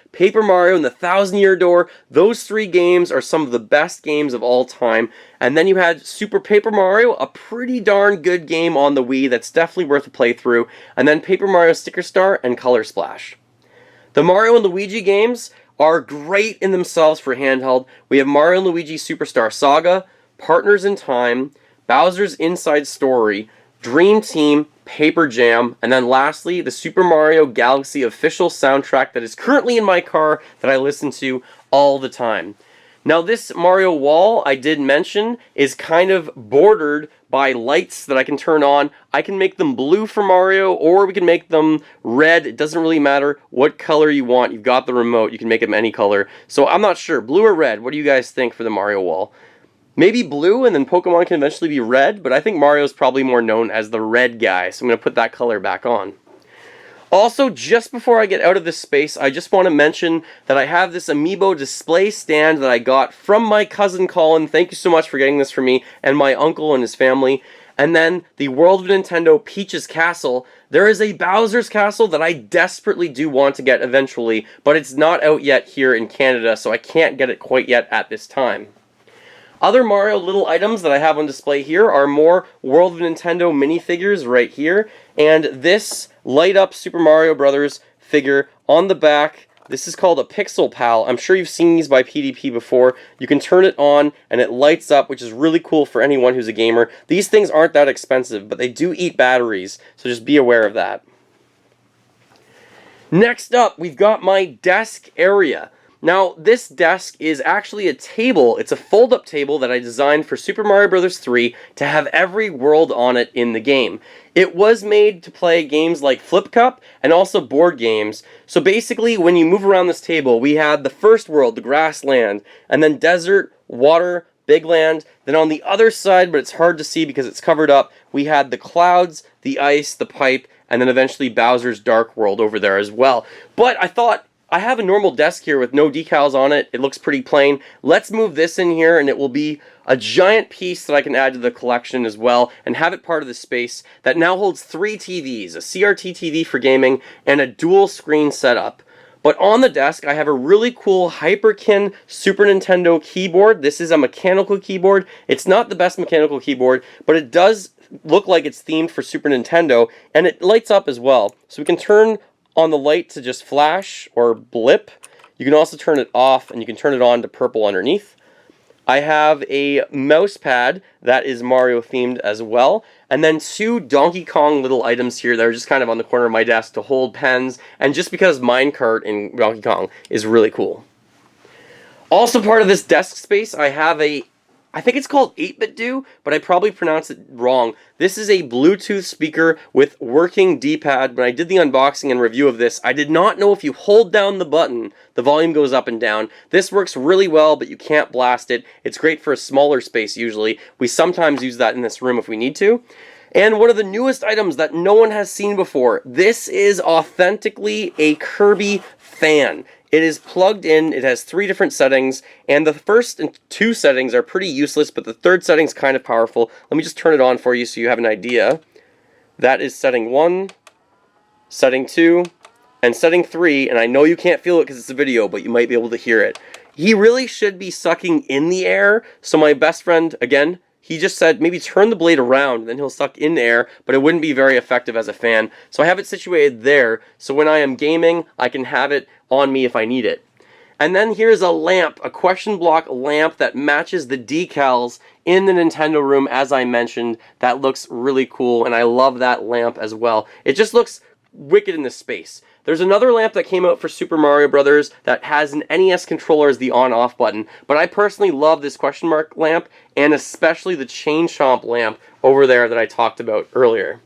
and the Thousand Year Door, those 3 games are some of the best games of all time. And then you had Super Paper Mario, a pretty darn good game on the Wii that's definitely worth a playthrough, and then Paper Mario Sticker Star and Color Splash. The Mario and Luigi games are great in themselves for handheld. We have Mario and Luigi Superstar Saga, Partners in Time, Bowser's Inside Story, Dream Team, Paper Jam, and then lastly, the Super Mario Galaxy official soundtrack that is currently in my car that I listen to all the time. Now this Mario wall, I did mention, is kind of bordered by lights that I can turn on. I can make them blue for Mario, or we can make them red. It doesn't really matter what color you want. You've got the remote. You can make them any color. So I'm not sure. Blue or red? What do you guys think for the Mario wall? Maybe blue, and then Pokemon can eventually be red, but I think Mario's probably more known as the red guy, so I'm going to put that color back on. Also, just before I get out of this space, I just want to mention that I have this Amiibo display stand that I got from my cousin Colin. Thank you so much for getting this for me, and my uncle and his family. And then the World of Nintendo Peach's Castle. There is a Bowser's Castle that I desperately do want to get eventually, but it's not out yet here in Canada, so I can't get it quite yet at this time. Other Mario little items that I have on display here are more World of Nintendo minifigures right here, and this light-up Super Mario Brothers figure on the back. This is called a Pixel Pal. I'm sure you've seen these by PDP before. You can turn it on and it lights up, which is really cool for anyone who's a gamer. These things aren't that expensive, but they do eat batteries, so just be aware of that. Next up, we've got my desk area. Now, this desk is actually a table. It's a fold-up table that I designed for Super Mario Bros. 3 to have every world on it in the game. It was made to play games like Flip Cup and also board games. So basically, when you move around this table, we had the first world, the grassland, and then desert, water, big land. Then on the other side, but it's hard to see because it's covered up, we had the clouds, the ice, the pipe, and then eventually Bowser's Dark World over there as well. But I thought, I have a normal desk here with no decals on it. It looks pretty plain. Let's move this in here and it will be a giant piece that I can add to the collection as well and have it part of the space that now holds 3 TVs, a CRT TV for gaming and a dual screen setup. But on the desk, I have a really cool Hyperkin Super Nintendo keyboard. This is a mechanical keyboard. It's not the best mechanical keyboard, but it does look like it's themed for Super Nintendo, and it lights up as well. So we can turn on the light to just flash or blip. You can also turn it off and you can turn it on to purple underneath. I have a mouse pad that is Mario themed as well, and then 2 Donkey Kong little items here that are just kind of on the corner of my desk to hold pens, and just because minecart in Donkey Kong is really cool. Also part of this desk space, I have I think it's called 8BitDo, but I probably pronounced it wrong. This is a Bluetooth speaker with working D-pad. When I did the unboxing and review of this, I did not know if you hold down the button, the volume goes up and down. This works really well, but you can't blast it. It's great for a smaller space usually. We sometimes use that in this room if we need to. And one of the newest items that no one has seen before. This is authentically a Kirby fan. It is plugged in, it has 3 different settings, and the first 2 settings are pretty useless, but the third setting is kind of powerful. Let me just turn it on for you so you have an idea. That is setting 1, setting 2, and setting 3, and I know you can't feel it because it's a video, but you might be able to hear it. He really should be sucking in the air, so my best friend, again, he just said maybe turn the blade around, then he'll suck in air, but it wouldn't be very effective as a fan. So I have it situated there, so when I am gaming, I can have it on me if I need it. And then here's a lamp, a question block lamp that matches the decals in the Nintendo Room, as I mentioned. That looks really cool, and I love that lamp as well. It just looks wicked in this space. There's another lamp that came out for Super Mario Bros. That has an NES controller as the on-off button, but I personally love this question mark lamp, and especially the Chain Chomp lamp over there that I talked about earlier.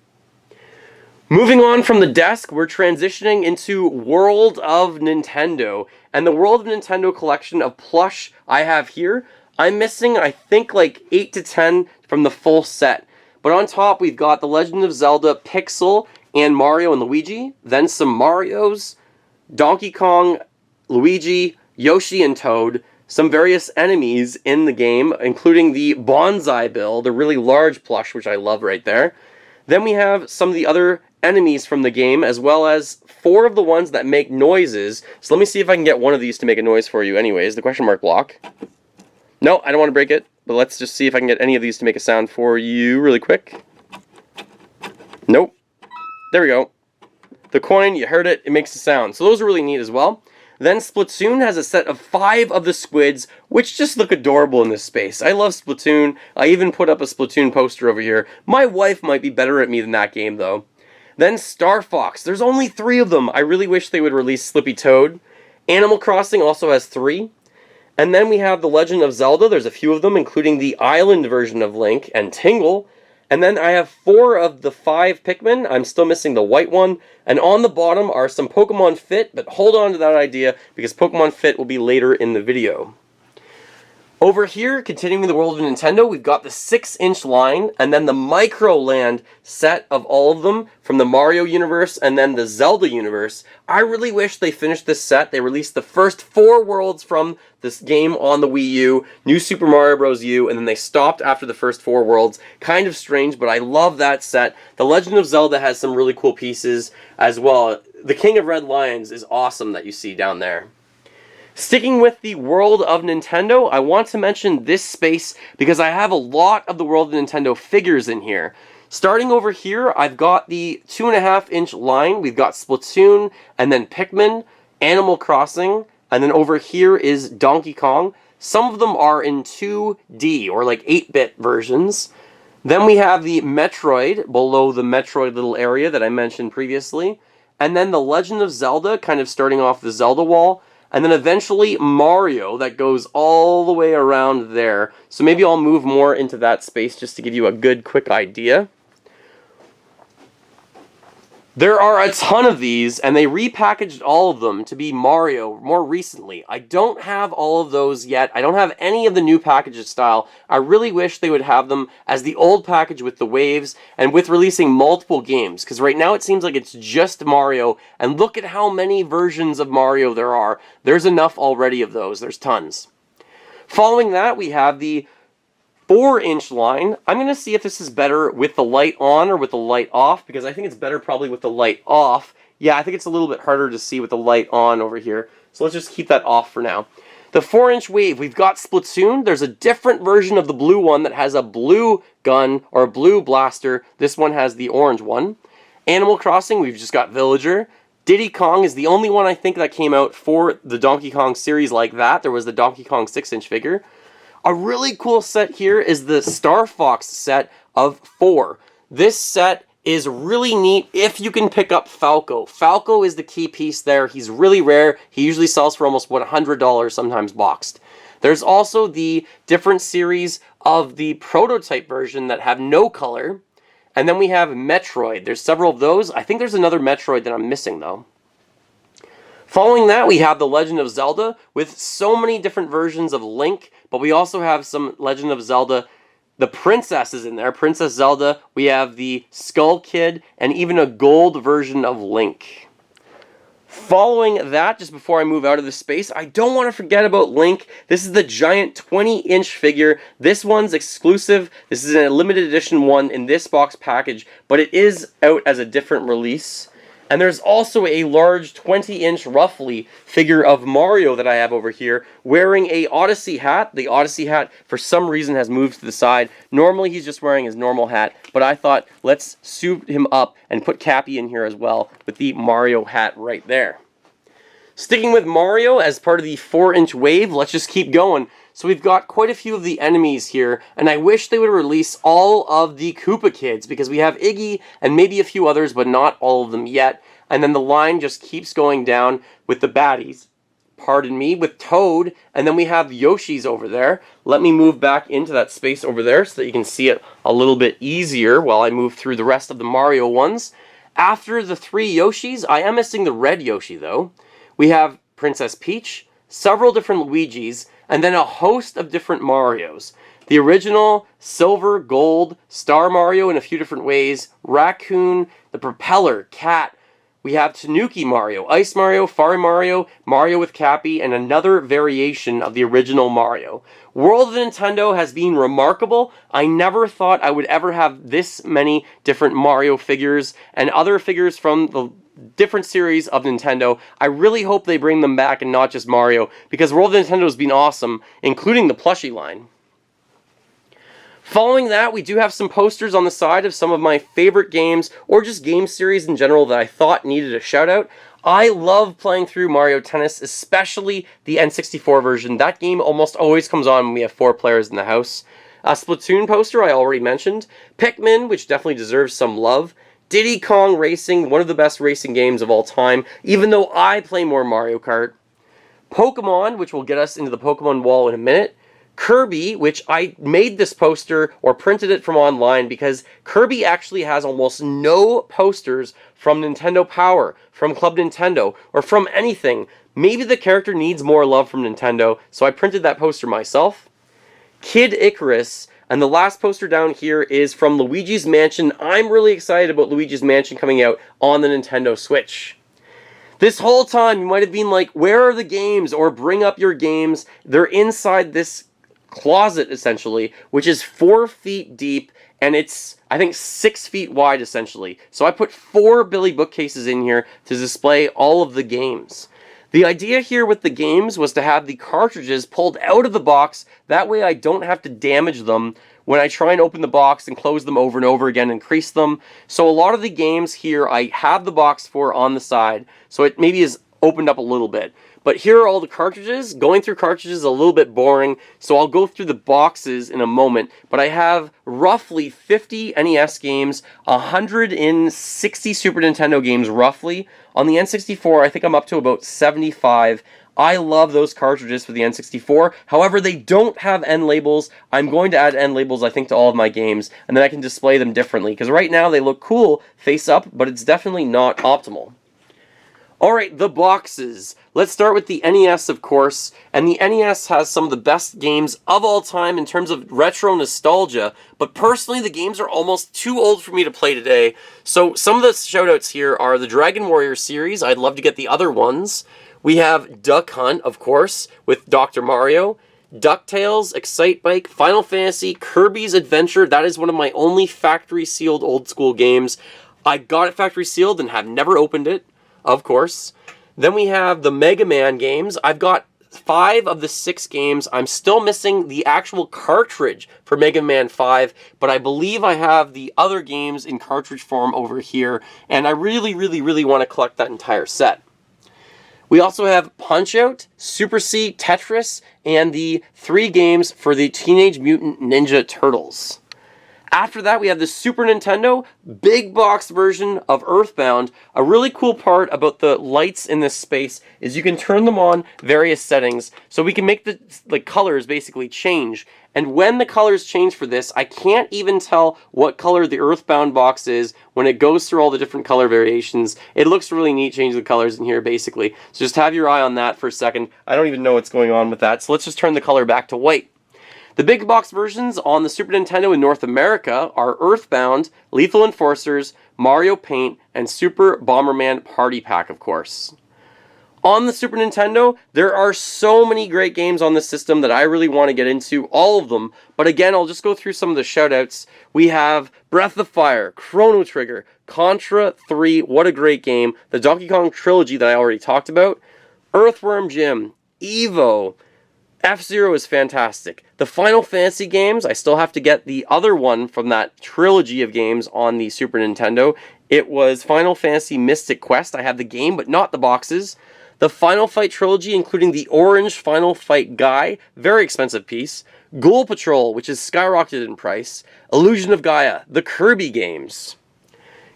Moving on from the desk, we're transitioning into World of Nintendo, and the World of Nintendo collection of plush I have here. I'm missing, I think, like 8 to 10 from the full set. But on top, we've got The Legend of Zelda Pixel and Mario and Luigi, then some Marios, Donkey Kong, Luigi, Yoshi and Toad, some various enemies in the game, including the Bonsai Bill, the really large plush, which I love right there. Then we have some of the other enemies from the game, as well as 4 of the ones that make noises. So let me see if I can get one of these to make a noise for you anyways, the question mark block. No, I don't want to break it, but let's just see if I can get any of these to make a sound for you really quick. Nope. There we go. The coin, you heard it, it makes a sound. So those are really neat as well. Then Splatoon has a set of 5 of the squids, which just look adorable in this space. I love Splatoon. I even put up a Splatoon poster over here. My wife might be better at me than that game, though. Then Star Fox. There's only 3 of them. I really wish they would release Slippy Toad. Animal Crossing also has 3. And then we have The Legend of Zelda. There's a few of them, including the Island version of Link and Tingle. And then I have 4 of the 5 Pikmin. I'm still missing the white one. And on the bottom are some Pokemon Fit, but hold on to that idea because Pokemon Fit will be later in the video. Over here, continuing the world of Nintendo, we've got the 6-inch line, and then the Micro Land set of all of them from the Mario universe and then the Zelda universe. I really wish they finished this set. They released the first 4 worlds from this game on the Wii U, New Super Mario Bros. U, and then they stopped after the first 4 worlds. Kind of strange, but I love that set. The Legend of Zelda has some really cool pieces as well. The King of Red Lions is awesome that you see down there. Sticking with the world of Nintendo, I want to mention this space because I have a lot of the world of Nintendo figures in here. Starting over here, I've got the 2.5-inch line. We've got Splatoon, and then Pikmin, Animal Crossing, and then over here is Donkey Kong. Some of them are in 2D, or like 8-bit versions. Then we have the Metroid, below the Metroid little area that I mentioned previously. And then the Legend of Zelda, kind of starting off the Zelda Wall. And then eventually Mario, that goes all the way around there. So maybe I'll move more into that space just to give you a good, quick idea. There are a ton of these, and they repackaged all of them to be Mario more recently. I don't have all of those yet. I don't have any of the new packages style. I really wish they would have them as the old package with the waves and with releasing multiple games, because right now it seems like it's just Mario, and look at how many versions of Mario there are. There's enough already of those. There's tons. Following that, we have the 4-inch line. I'm going to see if this is better with the light on or with the light off, because I think it's better probably with the light off. Yeah, I think it's a little bit harder to see with the light on over here. So let's just keep that off for now. The 4-inch wave, we've got Splatoon. There's a different version of the blue one that has a blue gun or a blue blaster. This one has the orange one. Animal Crossing, we've just got Villager. Diddy Kong is the only one I think that came out for the Donkey Kong series like that. There was the Donkey Kong 6-inch figure. A really cool set here is the Star Fox set of 4. This set is really neat if you can pick up Falco. Falco is the key piece there. He's really rare. He usually sells for almost $100, sometimes boxed. There's also the different series of the prototype version that have no color. And then we have Metroid. There's several of those. I think there's another Metroid that I'm missing, though. Following that, we have The Legend of Zelda with so many different versions of Link, but we also have some Legend of Zelda. The princess is in there, Princess Zelda. We have the Skull Kid, and even a gold version of Link. Following that, just before I move out of this space, I don't want to forget about Link. This is the giant 20-inch figure. This one's exclusive. This is a limited edition one in this box package, but it is out as a different release. And there's also a large 20-inch, roughly, figure of Mario that I have over here, wearing a Odyssey hat. The Odyssey hat, for some reason, has moved to the side. Normally, he's just wearing his normal hat, but I thought, let's suit him up and put Cappy in here as well, with the Mario hat right there. Sticking with Mario, as part of the 4-inch wave, let's just keep going. So we've got quite a few of the enemies here, and I wish they would release all of the Koopa Kids, because we have Iggy and maybe a few others, but not all of them yet. And then the line just keeps going down with the baddies. Pardon me, with Toad, and then we have Yoshi's over there. Let me move back into that space over there so that you can see it a little bit easier while I move through the rest of the Mario ones. After the 3 Yoshis, I am missing the red Yoshi though. We have Princess Peach, several different Luigis, and then a host of different Marios. The original, Silver, Gold, Star Mario in a few different ways, Raccoon, the Propeller, Cat. We have Tanuki Mario, Ice Mario, Fire Mario, Mario with Cappy, and another variation of the original Mario. World of Nintendo has been remarkable. I never thought I would ever have this many different Mario figures and other figures from the different series of Nintendo. I really hope they bring them back and not just Mario, because World of Nintendo has been awesome, including the plushie line. Following that, we do have some posters on the side of some of my favorite games, or just game series in general that I thought needed a shout out. I love playing through Mario Tennis, especially the N64 version. That game almost always comes on when we have 4 players in the house. A Splatoon poster I already mentioned. Pikmin, which definitely deserves some love. Diddy Kong Racing, one of the best racing games of all time, even though I play more Mario Kart. Pokemon, which will get us into the Pokemon wall in a minute. Kirby, which I made this poster or printed it from online because Kirby actually has almost no posters from Nintendo Power, from Club Nintendo, or from anything. Maybe the character needs more love from Nintendo, so I printed that poster myself. Kid Icarus, and the last poster down here is from Luigi's Mansion. I'm really excited about Luigi's Mansion coming out on the Nintendo Switch. This whole time, you might have been like, where are the games? Or bring up your games. They're inside this closet, essentially, which is 4 feet deep, and it's, I think, 6 feet wide, essentially. So I put 4 Billy bookcases in here to display all of the games. The idea here with the games was to have the cartridges pulled out of the box, that way I don't have to damage them when I try and open the box and close them over and over again and crease them. So a lot of the games here I have the box for on the side, so it maybe is opened up a little bit. But here are all the cartridges. Going through cartridges is a little bit boring, so I'll go through the boxes in a moment. But I have roughly 50 NES games, 160 Super Nintendo games roughly. On the N64, I think I'm up to about 75. I love those cartridges for the N64. However, they don't have end labels. I'm going to add end labels, I think, to all of my games, and then I can display them differently. Because right now they look cool face up, but it's definitely not optimal. Alright, the boxes. Let's start with the NES, of course, and the NES has some of the best games of all time in terms of retro nostalgia, but personally the games are almost too old for me to play today. So some of the shoutouts here are the Dragon Warrior series. I'd love to get the other ones. We have Duck Hunt, of course, with Dr. Mario. DuckTales, Excitebike, Final Fantasy, Kirby's Adventure. That is one of my only factory-sealed old-school games. I got it factory-sealed and have never opened it, of course. Then we have the Mega Man games. I've got 5 of the 6 games. I'm still missing the actual cartridge for Mega Man 5, but I believe I have the other games in cartridge form over here, and I really, really, really want to collect that entire set. We also have Punch-Out, Super C, Tetris, and the 3 games for the Teenage Mutant Ninja Turtles. After that, we have the Super Nintendo big box version of Earthbound. A really cool part about the lights in this space is you can turn them on various settings, so we can make the colors basically change. And when the colors change for this, I can't even tell what color the Earthbound box is when it goes through all the different color variations. It looks really neat changing the colors in here, basically. So just have your eye on that for a second. I don't even know what's going on with that, so let's just turn the color back to white. The big box versions on the Super Nintendo in North America are Earthbound, Lethal Enforcers, Mario Paint, and Super Bomberman Party Pack, of course. On the Super Nintendo, there are so many great games on the system that I really want to get into, all of them. But again, I'll just go through some of the shoutouts. We have Breath of Fire, Chrono Trigger, Contra 3, what a great game, the Donkey Kong trilogy that I already talked about, Earthworm Jim, Evo, F-Zero is fantastic. The Final Fantasy games, I still have to get the other one from that trilogy of games on the Super Nintendo. It was Final Fantasy Mystic Quest. I have the game, but not the boxes. The Final Fight trilogy, including the orange Final Fight Guy, very expensive piece. Ghoul Patrol, which is skyrocketed in price. Illusion of Gaia, the Kirby games.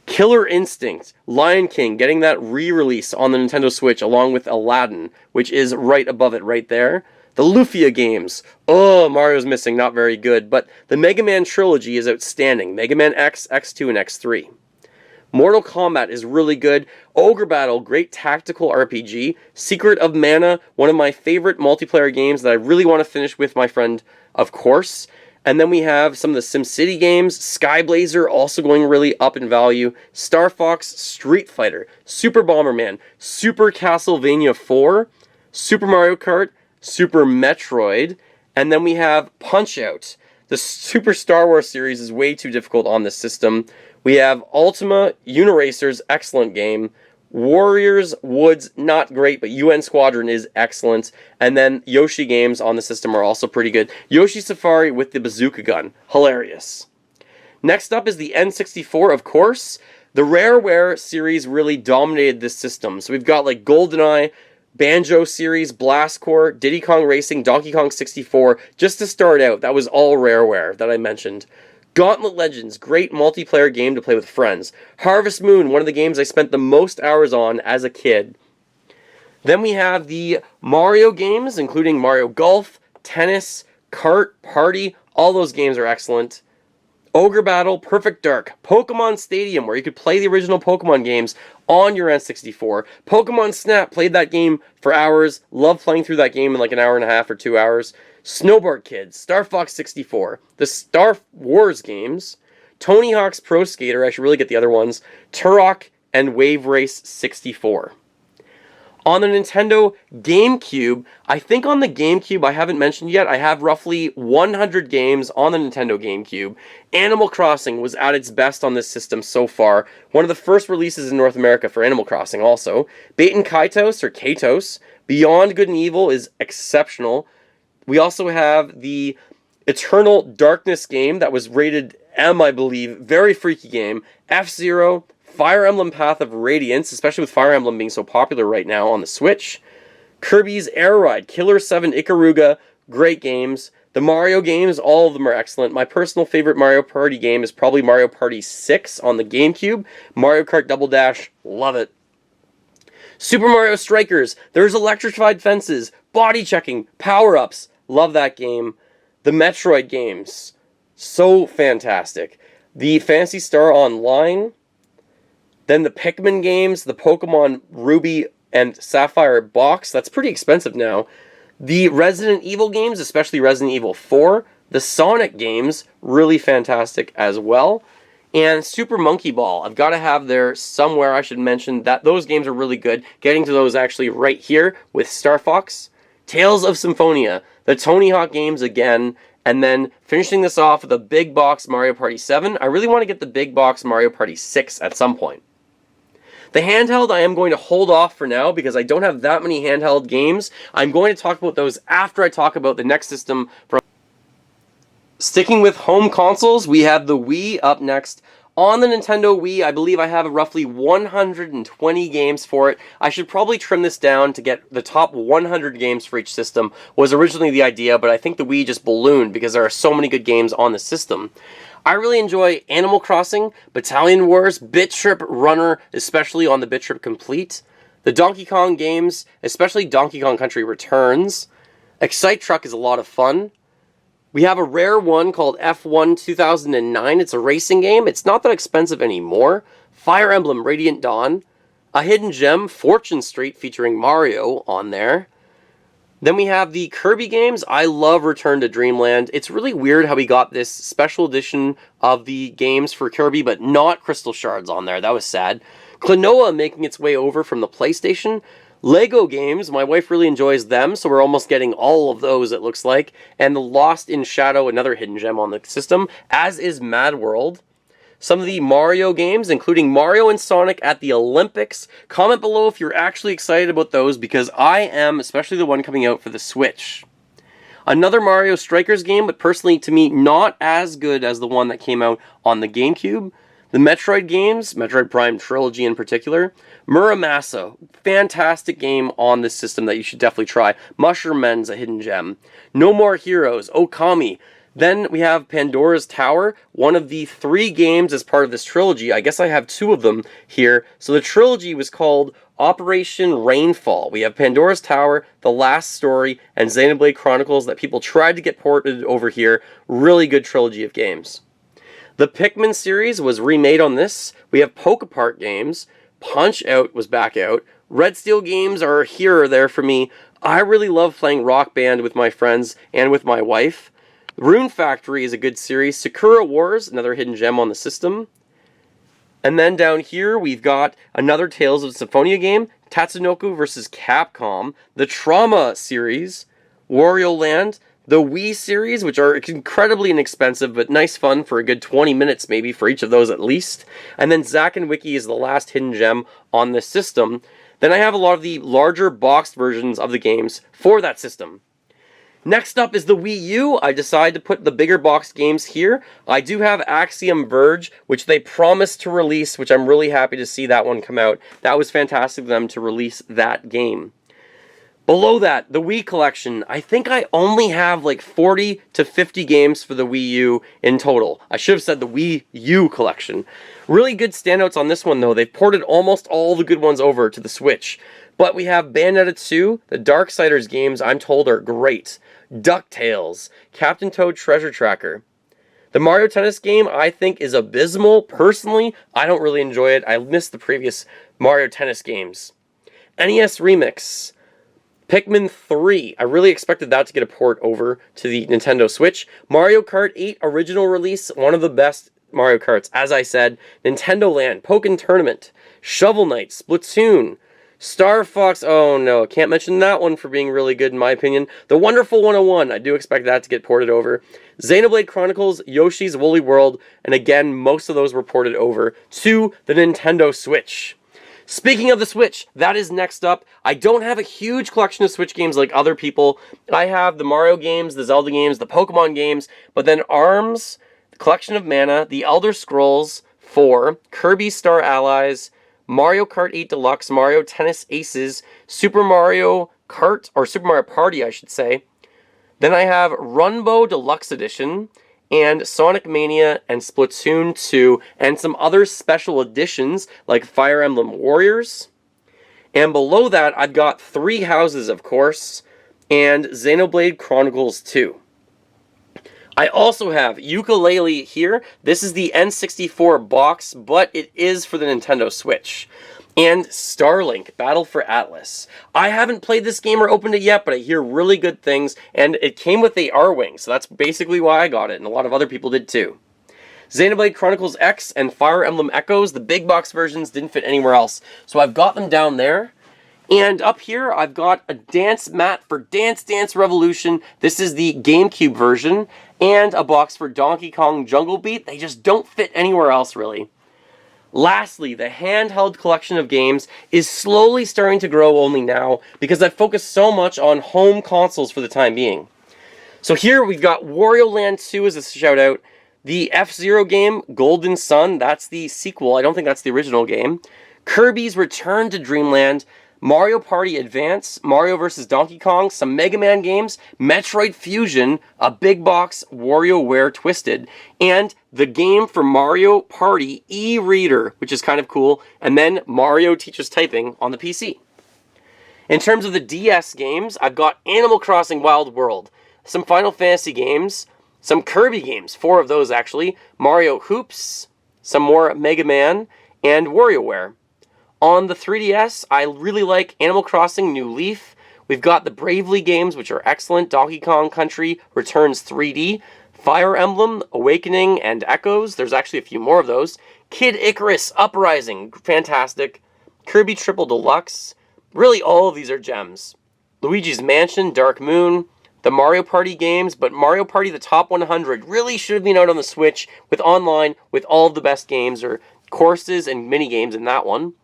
Killer Instinct, Lion King, getting that re-release on the Nintendo Switch along with Aladdin, which is right above it right there. The Lufia games. Oh, Mario's missing, not very good, but the Mega Man trilogy is outstanding. Mega Man X, X2, and X3. Mortal Kombat is really good. Ogre Battle, great tactical RPG. Secret of Mana, one of my favorite multiplayer games that I really want to finish with my friend, of course. And then we have some of the SimCity games. Skyblazer, also going really up in value. Star Fox, Street Fighter, Super Bomberman, Super Castlevania 4, Super Mario Kart, Super Metroid, and then we have Punch-Out! The Super Star Wars series is way too difficult on this system. We have Ultima, Uniracers, excellent game. Warriors Woods, not great, but UN Squadron is excellent. And then Yoshi games on the system are also pretty good. Yoshi Safari with the bazooka gun, hilarious. Next up is the N64, of course. The Rareware series really dominated this system. So we've got like GoldenEye, Banjo series, Blast Corps, Diddy Kong Racing, Donkey Kong 64. Just to start out, that was all Rareware that I mentioned. Gauntlet Legends, great multiplayer game to play with friends. Harvest Moon, one of the games I spent the most hours on as a kid. Then we have the Mario games, including Mario Golf, Tennis, Kart, Party. All those games are excellent. Ogre Battle, Perfect Dark, Pokemon Stadium, where you could play the original Pokemon games on your N64. Pokemon Snap, played that game for hours. Loved playing through that game in like an hour and a half or 2 hours. Snowboard Kids, Star Fox 64, the Star Wars games, Tony Hawk's Pro Skater, I should really get the other ones, Turok, and Wave Race 64. On the Nintendo GameCube, I think on the GameCube, I haven't mentioned yet, I have roughly 100 games on the Nintendo GameCube. Animal Crossing was at its best on this system so far. One of the first releases in North America for Animal Crossing also. Baten Kaitos, or Katos, Beyond Good and Evil is exceptional. We also have the Eternal Darkness game that was rated M, I believe. Very freaky game. F-Zero, Fire Emblem Path of Radiance, especially with Fire Emblem being so popular right now on the Switch. Kirby's Air Ride, Killer 7, Ikaruga, great games. The Mario games, all of them are excellent. My personal favorite Mario Party game is probably Mario Party 6 on the GameCube. Mario Kart Double Dash, love it. Super Mario Strikers, there's electrified fences, body checking, power-ups, love that game. The Metroid games, so fantastic. The Phantasy Star Online, then the Pikmin games, the Pokemon Ruby and Sapphire box, that's pretty expensive now. The Resident Evil games, especially Resident Evil 4. The Sonic games, really fantastic as well. And Super Monkey Ball, I've got to have there somewhere. I should mention that those games are really good. Getting to those actually right here with Star Fox. Tales of Symphonia, the Tony Hawk games again. And then finishing this off with a big box Mario Party 7. I really want to get the big box Mario Party 6 at some point. The handheld I am going to hold off for now because I don't have that many handheld games. I'm going to talk about those after I talk about the next system. Sticking with home consoles, we have the Wii up next. On the Nintendo Wii, I believe I have roughly 120 games for it. I should probably trim this down to get the top 100 games for each system, was originally the idea, but I think the Wii just ballooned because there are so many good games on the system. I really enjoy Animal Crossing, Battalion Wars, Bit Trip Runner, especially on the Bit Trip Complete, the Donkey Kong games, especially Donkey Kong Country Returns. Excite Truck is a lot of fun. We have a rare one called F1 2009. It's a racing game. It's not that expensive anymore. Fire Emblem Radiant Dawn. A hidden gem, Fortune Street, featuring Mario on there. Then we have the Kirby games. I love Return to Dreamland. It's really weird how we got this special edition of the games for Kirby, but not Crystal Shards on there. That was sad. Klonoa making its way over from the PlayStation. Lego games, my wife really enjoys them, so we're almost getting all of those, it looks like. And the Lost in Shadow, another hidden gem on the system, as is Mad World. Some of the Mario games, including Mario and Sonic at the Olympics. Comment below if you're actually excited about those, because I am, especially the one coming out for the Switch. Another Mario Strikers game, but personally to me not as good as the one that came out on the GameCube. The Metroid games, Metroid Prime Trilogy in particular. Muramasa, fantastic game on this system that you should definitely try. Mushroom Men's a hidden gem. No More Heroes, Okami. Then we have Pandora's Tower, one of the 3 games as part of this trilogy. I guess I have 2 of them here. So the trilogy was called Operation Rainfall. We have Pandora's Tower, The Last Story, and Xenoblade Chronicles that people tried to get ported over here. Really good trilogy of games. The Pikmin series was remade on this. We have Pokepart games. Punch-Out was back out. Red Steel games are here or there for me. I really love playing Rock Band with my friends and with my wife. Rune Factory is a good series. Sakura Wars, another hidden gem on the system. And then down here, we've got another Tales of Symphonia game, Tatsunoko vs. Capcom, the Trauma series, Wario Land, the Wii series, which are incredibly inexpensive, but nice fun for a good 20 minutes maybe for each of those at least. And then Zack and Wiki is the last hidden gem on this system. Then I have a lot of the larger boxed versions of the games for that system. Next up is the Wii U. I decided to put the bigger box games here. I do have Axiom Verge, which they promised to release, which I'm really happy to see that one come out. That was fantastic of them to release that game. Below that, the Wii collection. I think I only have like 40 to 50 games for the Wii U in total. I should have said the Wii U collection. Really good standouts on this one though. They've ported almost all the good ones over to the Switch. But we have Bayonetta 2, the Darksiders games I'm told are great. DuckTales, Captain Toad Treasure Tracker. The Mario Tennis game I think is abysmal. Personally, I don't really enjoy it. I missed the previous Mario Tennis games. NES Remix. Pikmin 3. I really expected that to get a port over to the Nintendo Switch. Mario Kart 8 original release, one of the best Mario Karts. As I said, Nintendo Land, Pokken Tournament, Shovel Knight, Splatoon, Star Fox, oh no, can't mention that one for being really good in my opinion. The Wonderful 101, I do expect that to get ported over. Xenoblade Chronicles, Yoshi's Woolly World, and again, most of those were ported over to the Nintendo Switch. Speaking of the Switch, that is next up. I don't have a huge collection of Switch games like other people. I have the Mario games, the Zelda games, the Pokemon games, but then ARMS, the Collection of Mana, the Elder Scrolls 4, Kirby Star Allies, Mario Kart 8 Deluxe, Mario Tennis Aces, Super Mario Kart, or Super Mario Party, I should say. Then I have Runbow Deluxe Edition, and Sonic Mania, and Splatoon 2, and some other special editions, like Fire Emblem Warriors. And below that, I've got Three Houses, of course, and Xenoblade Chronicles 2. I also have Yooka-Laylee here. This is the N64 box, but it is for the Nintendo Switch. And Starlink, Battle for Atlas. I haven't played this game or opened it yet, but I hear really good things, and it came with a R-Wing, so that's basically why I got it, and a lot of other people did too. Xenoblade Chronicles X and Fire Emblem Echoes, the big box versions, didn't fit anywhere else, so I've got them down there. And up here, I've got a dance mat for Dance Dance Revolution. This is the GameCube version, and a box for Donkey Kong Jungle Beat. They just don't fit anywhere else, really. Lastly, the handheld collection of games is slowly starting to grow only now, because I've focused so much on home consoles for the time being. So here we've got Wario Land 2 as a shout out. The F-Zero game, Golden Sun, that's the sequel. I don't think that's the original game. Kirby's Return to Dreamland. Mario Party Advance, Mario vs. Donkey Kong, some Mega Man games, Metroid Fusion, a big box WarioWare Twisted, and the game for Mario Party e-reader, which is kind of cool, and then Mario Teaches Typing on the PC. In terms of the DS games, I've got Animal Crossing Wild World, some Final Fantasy games, some Kirby games, 4 of those actually, Mario Hoops, some more Mega Man, and WarioWare. On the 3DS, I really like Animal Crossing New Leaf. We've got the Bravely games, which are excellent. Donkey Kong Country Returns 3D. Fire Emblem, Awakening, and Echoes. There's actually a few more of those. Kid Icarus Uprising, fantastic. Kirby Triple Deluxe. Really, all of these are gems. Luigi's Mansion, Dark Moon. The Mario Party games, but Mario Party the Top 100 really should have been out on the Switch with online, with all of the best games, or courses and mini games in that one.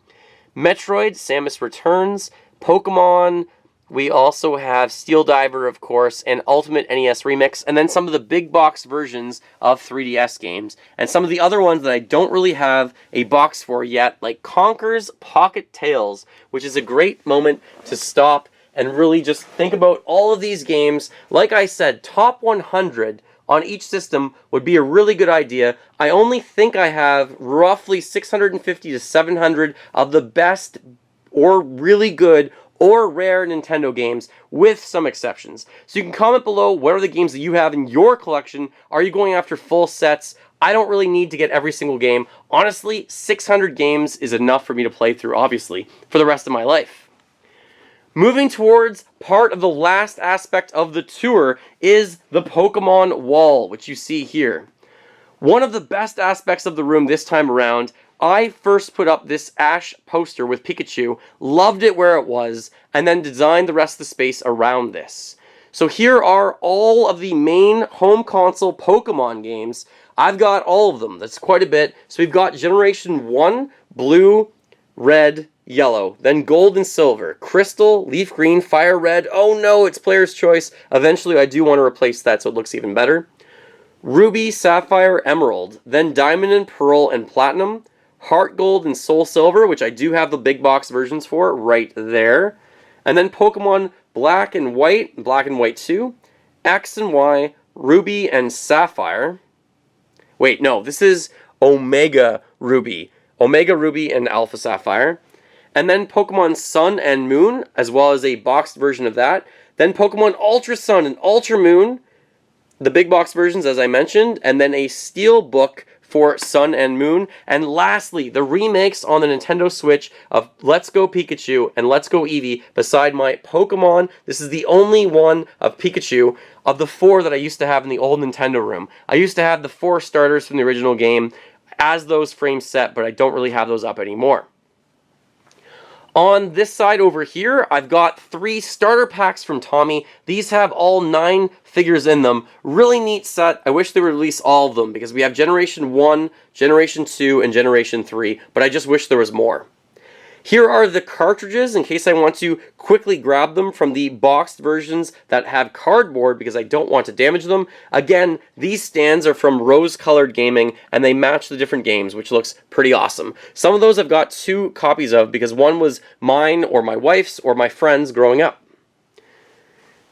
Metroid, Samus Returns, Pokemon, we also have Steel Diver, of course, and Ultimate NES Remix, and then some of the big box versions of 3DS games, and some of the other ones that I don't really have a box for yet, like Conker's Pocket Tales, which is a great moment to stop and really just think about all of these games. Like I said, top 100 on each system would be a really good idea. I only think I have roughly 650 to 700 of the best or really good or rare Nintendo games, with some exceptions. So you can comment below, what are the games that you have in your collection? Are you going after full sets? I don't really need to get every single game. Honestly, 600 games is enough for me to play through, obviously, for the rest of my life. Moving towards part of the last aspect of the tour is the Pokemon wall, which you see here. One of the best aspects of the room this time around, I first put up this Ash poster with Pikachu, loved it where it was, and then designed the rest of the space around this. So here are all of the main home console Pokemon games. I've got all of them. That's quite a bit. So we've got Generation 1, Blue, Red, Yellow, then Gold and Silver, Crystal, Leaf Green, Fire Red. Oh no, it's Player's Choice. Eventually I do want to replace that so it looks even better. Ruby, Sapphire, Emerald, then Diamond and Pearl and Platinum, Heart Gold and Soul Silver, which I do have the big box versions for right there. And then Pokemon Black and White 2, X and Y, Ruby and Sapphire. Wait, no, this is Omega Ruby and Alpha Sapphire. and then Pokemon Sun and Moon, as well as a boxed version of that. Then Pokemon Ultra Sun and Ultra Moon, the big box versions as I mentioned, and then a steel book for Sun and Moon. And lastly, the remakes on the Nintendo Switch of Let's Go Pikachu and Let's Go Eevee beside my Pokemon. This is the only one of Pikachu of the 4 that I used to have in the old Nintendo room. I used to have the 4 starters from the original game as those frames set, but I don't really have those up anymore. On this side over here, I've got 3 starter packs from Tommy. These have all 9 figures in them. Really neat set. I wish they would release all of them because we have Generation 1, Generation 2, and Generation 3, but I just wish there was more. Here are the cartridges in case I want to quickly grab them from the boxed versions that have cardboard because I don't want to damage them. Again, these stands are from Rose Colored Gaming and they match the different games, which looks pretty awesome. Some of those I've got 2 copies of because one was mine or my wife's or my friend's growing up.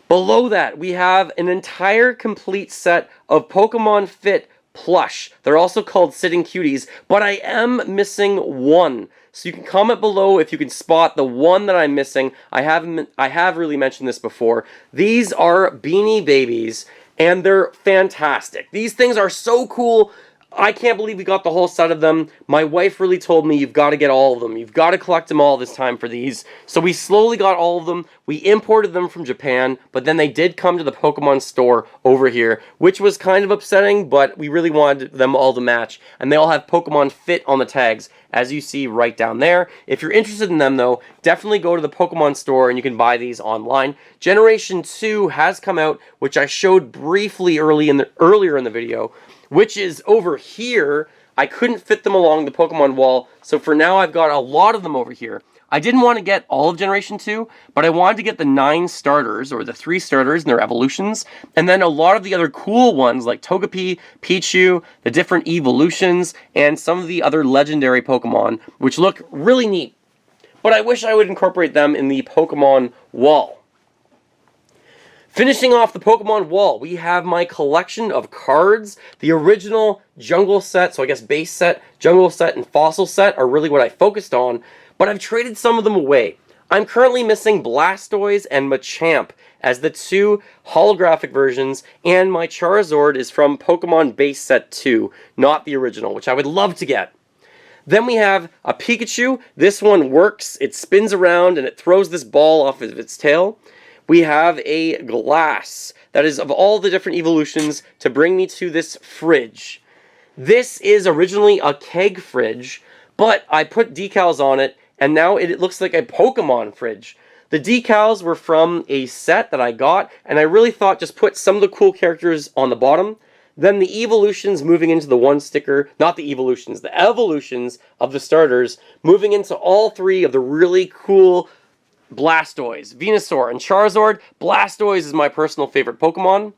Below that, we have an entire complete set of Pokemon Fit Plush. They're also called Sitting Cuties, but I am missing one. So you can comment below if you can spot the one that I'm missing. I have really mentioned this before. These are Beanie Babies, and they're fantastic. These things are so cool. I can't believe we got the whole set of them. My wife really told me you've got to get all of them. You've got to collect them all this time for these. So we slowly got all of them. We imported them from Japan, but then they did come to the Pokemon store over here, which was kind of upsetting, but we really wanted them all to match. And they all have Pokemon Fit on the tags, as you see right down there. If you're interested in them, though, definitely go to the Pokemon store and you can buy these online. Generation 2 has come out, which I showed briefly earlier in the video, which is over here. I couldn't fit them along the Pokemon wall, so for now I've got a lot of them over here. I didn't want to get all of Generation 2, but I wanted to get the 9 starters, or the 3 starters and their evolutions, and then a lot of the other cool ones like Togepi, Pichu, the different evolutions, and some of the other legendary Pokemon, which look really neat. But I wish I would incorporate them in the Pokemon wall. Finishing off the Pokemon wall, we have my collection of cards. The original Jungle set, so I guess base set, Jungle set, and Fossil set are really what I focused on, but I've traded some of them away. I'm currently missing Blastoise and Machamp as the 2 holographic versions, and my Charizard is from Pokemon base set 2, not the original, which I would love to get. Then we have a Pikachu. This one works. It spins around and it throws this ball off of its tail. We have a glass that is of all the different evolutions to bring me to this fridge. This is originally a keg fridge, but I put decals on it, and now it looks like a Pokemon fridge. The decals were from a set that I got, and I really thought just put some of the cool characters on the bottom. Then the evolutions moving into the one sticker, not the evolutions, the evolutions of the starters, moving into all 3 of the really cool Blastoise, Venusaur, and Charizard. Blastoise is my personal favorite Pokemon.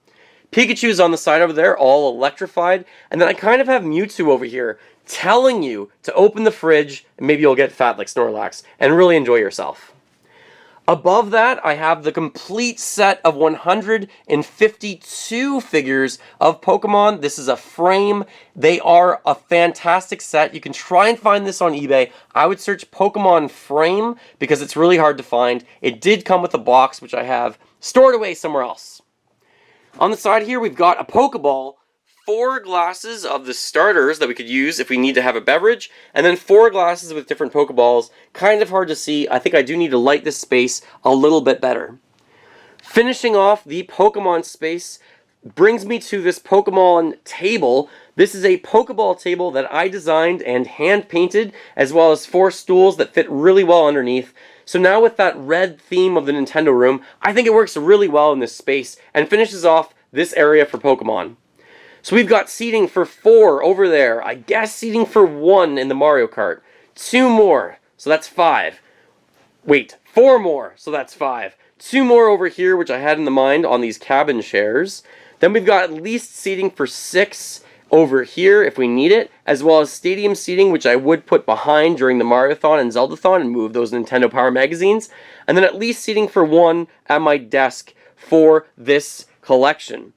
Pikachu's on the side over there, all electrified. And then I kind of have Mewtwo over here telling you to open the fridge, and maybe you'll get fat like Snorlax, and really enjoy yourself. Above that, I have the complete set of 152 figures of Pokemon. This is a frame. They are a fantastic set. You can try and find this on eBay. I would search Pokemon frame because it's really hard to find. It did come with a box, which I have stored away somewhere else. On the side here, we've got a Pokeball, 4 glasses of the starters that we could use if we need to have a beverage, and then 4 glasses with different Pokeballs. Kind of hard to see. I think I do need to light this space a little bit better. Finishing off the Pokemon space brings me to this Pokemon table. This is a Pokeball table that I designed and hand painted, as well as 4 stools that fit really well underneath. So now with that red theme of the Nintendo room, I think it works really well in this space and finishes off this area for Pokemon. So we've got seating for 4 over there. I guess seating for 1 in the Mario Kart. 2 more, so that's 5. Wait, 4 more, so that's 5. 2 more over here, which I had in the mind on these cabin chairs. Then we've got at least seating for 6 over here if we need it, as well as stadium seating, which I would put behind during the Mario-thon and Zelda-thon and move those Nintendo Power magazines. And then at least seating for 1 at my desk for this collection.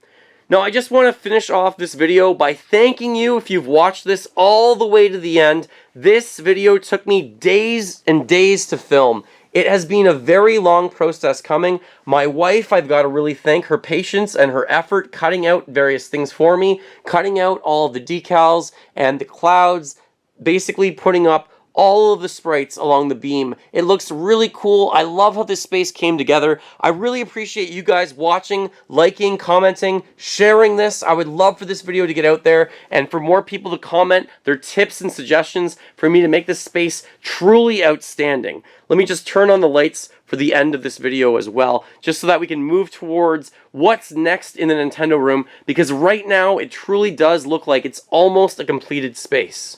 Now, I just want to finish off this video by thanking you if you've watched this all the way to the end. This video took me days and days to film. It has been a very long process coming. My wife, I've got to really thank her patience and her effort cutting out various things for me, cutting out all of the decals and the clouds, basically putting up all of the sprites along the beam. It looks really cool. I love how this space came together. I really appreciate you guys watching, liking, commenting, sharing this. I would love for this video to get out there and for more people to comment their tips and suggestions for me to make this space truly outstanding. Let me just turn on the lights for the end of this video as well, just so that we can move towards what's next in the Nintendo room, because right now it truly does look like it's almost a completed space.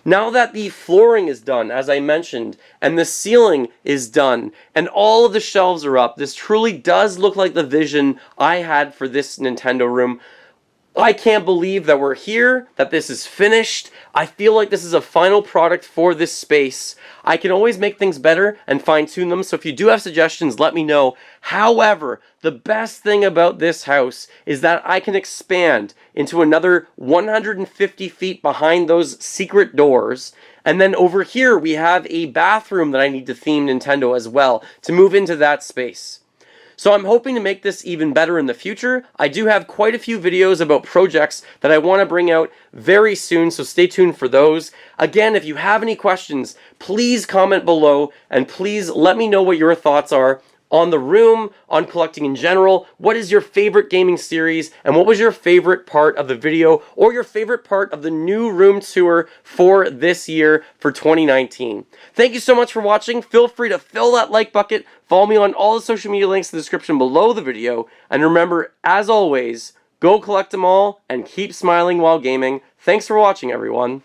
Now that the flooring is done, as I mentioned, and the ceiling is done, and all of the shelves are up, this truly does look like the vision I had for this Nintendo room. I can't believe that we're here, that this is finished. I feel like this is a final product for this space. I can always make things better and fine-tune them, so if you do have suggestions, let me know. However, the best thing about this house is that I can expand into another 150 feet behind those secret doors. And then over here, we have a bathroom that I need to theme Nintendo as well to move into that space. So I'm hoping to make this even better in the future. I do have quite a few videos about projects that I want to bring out very soon, so stay tuned for those. Again, if you have any questions, please comment below, and please let me know what your thoughts are on the room, on collecting in general. What is your favorite gaming series, and what was your favorite part of the video, or your favorite part of the new room tour for this year, for 2019. Thank you so much for watching. Feel free to fill that like bucket, follow me on all the social media links in the description below the video, and remember, as always, go collect them all, and keep smiling while gaming. Thanks for watching, everyone.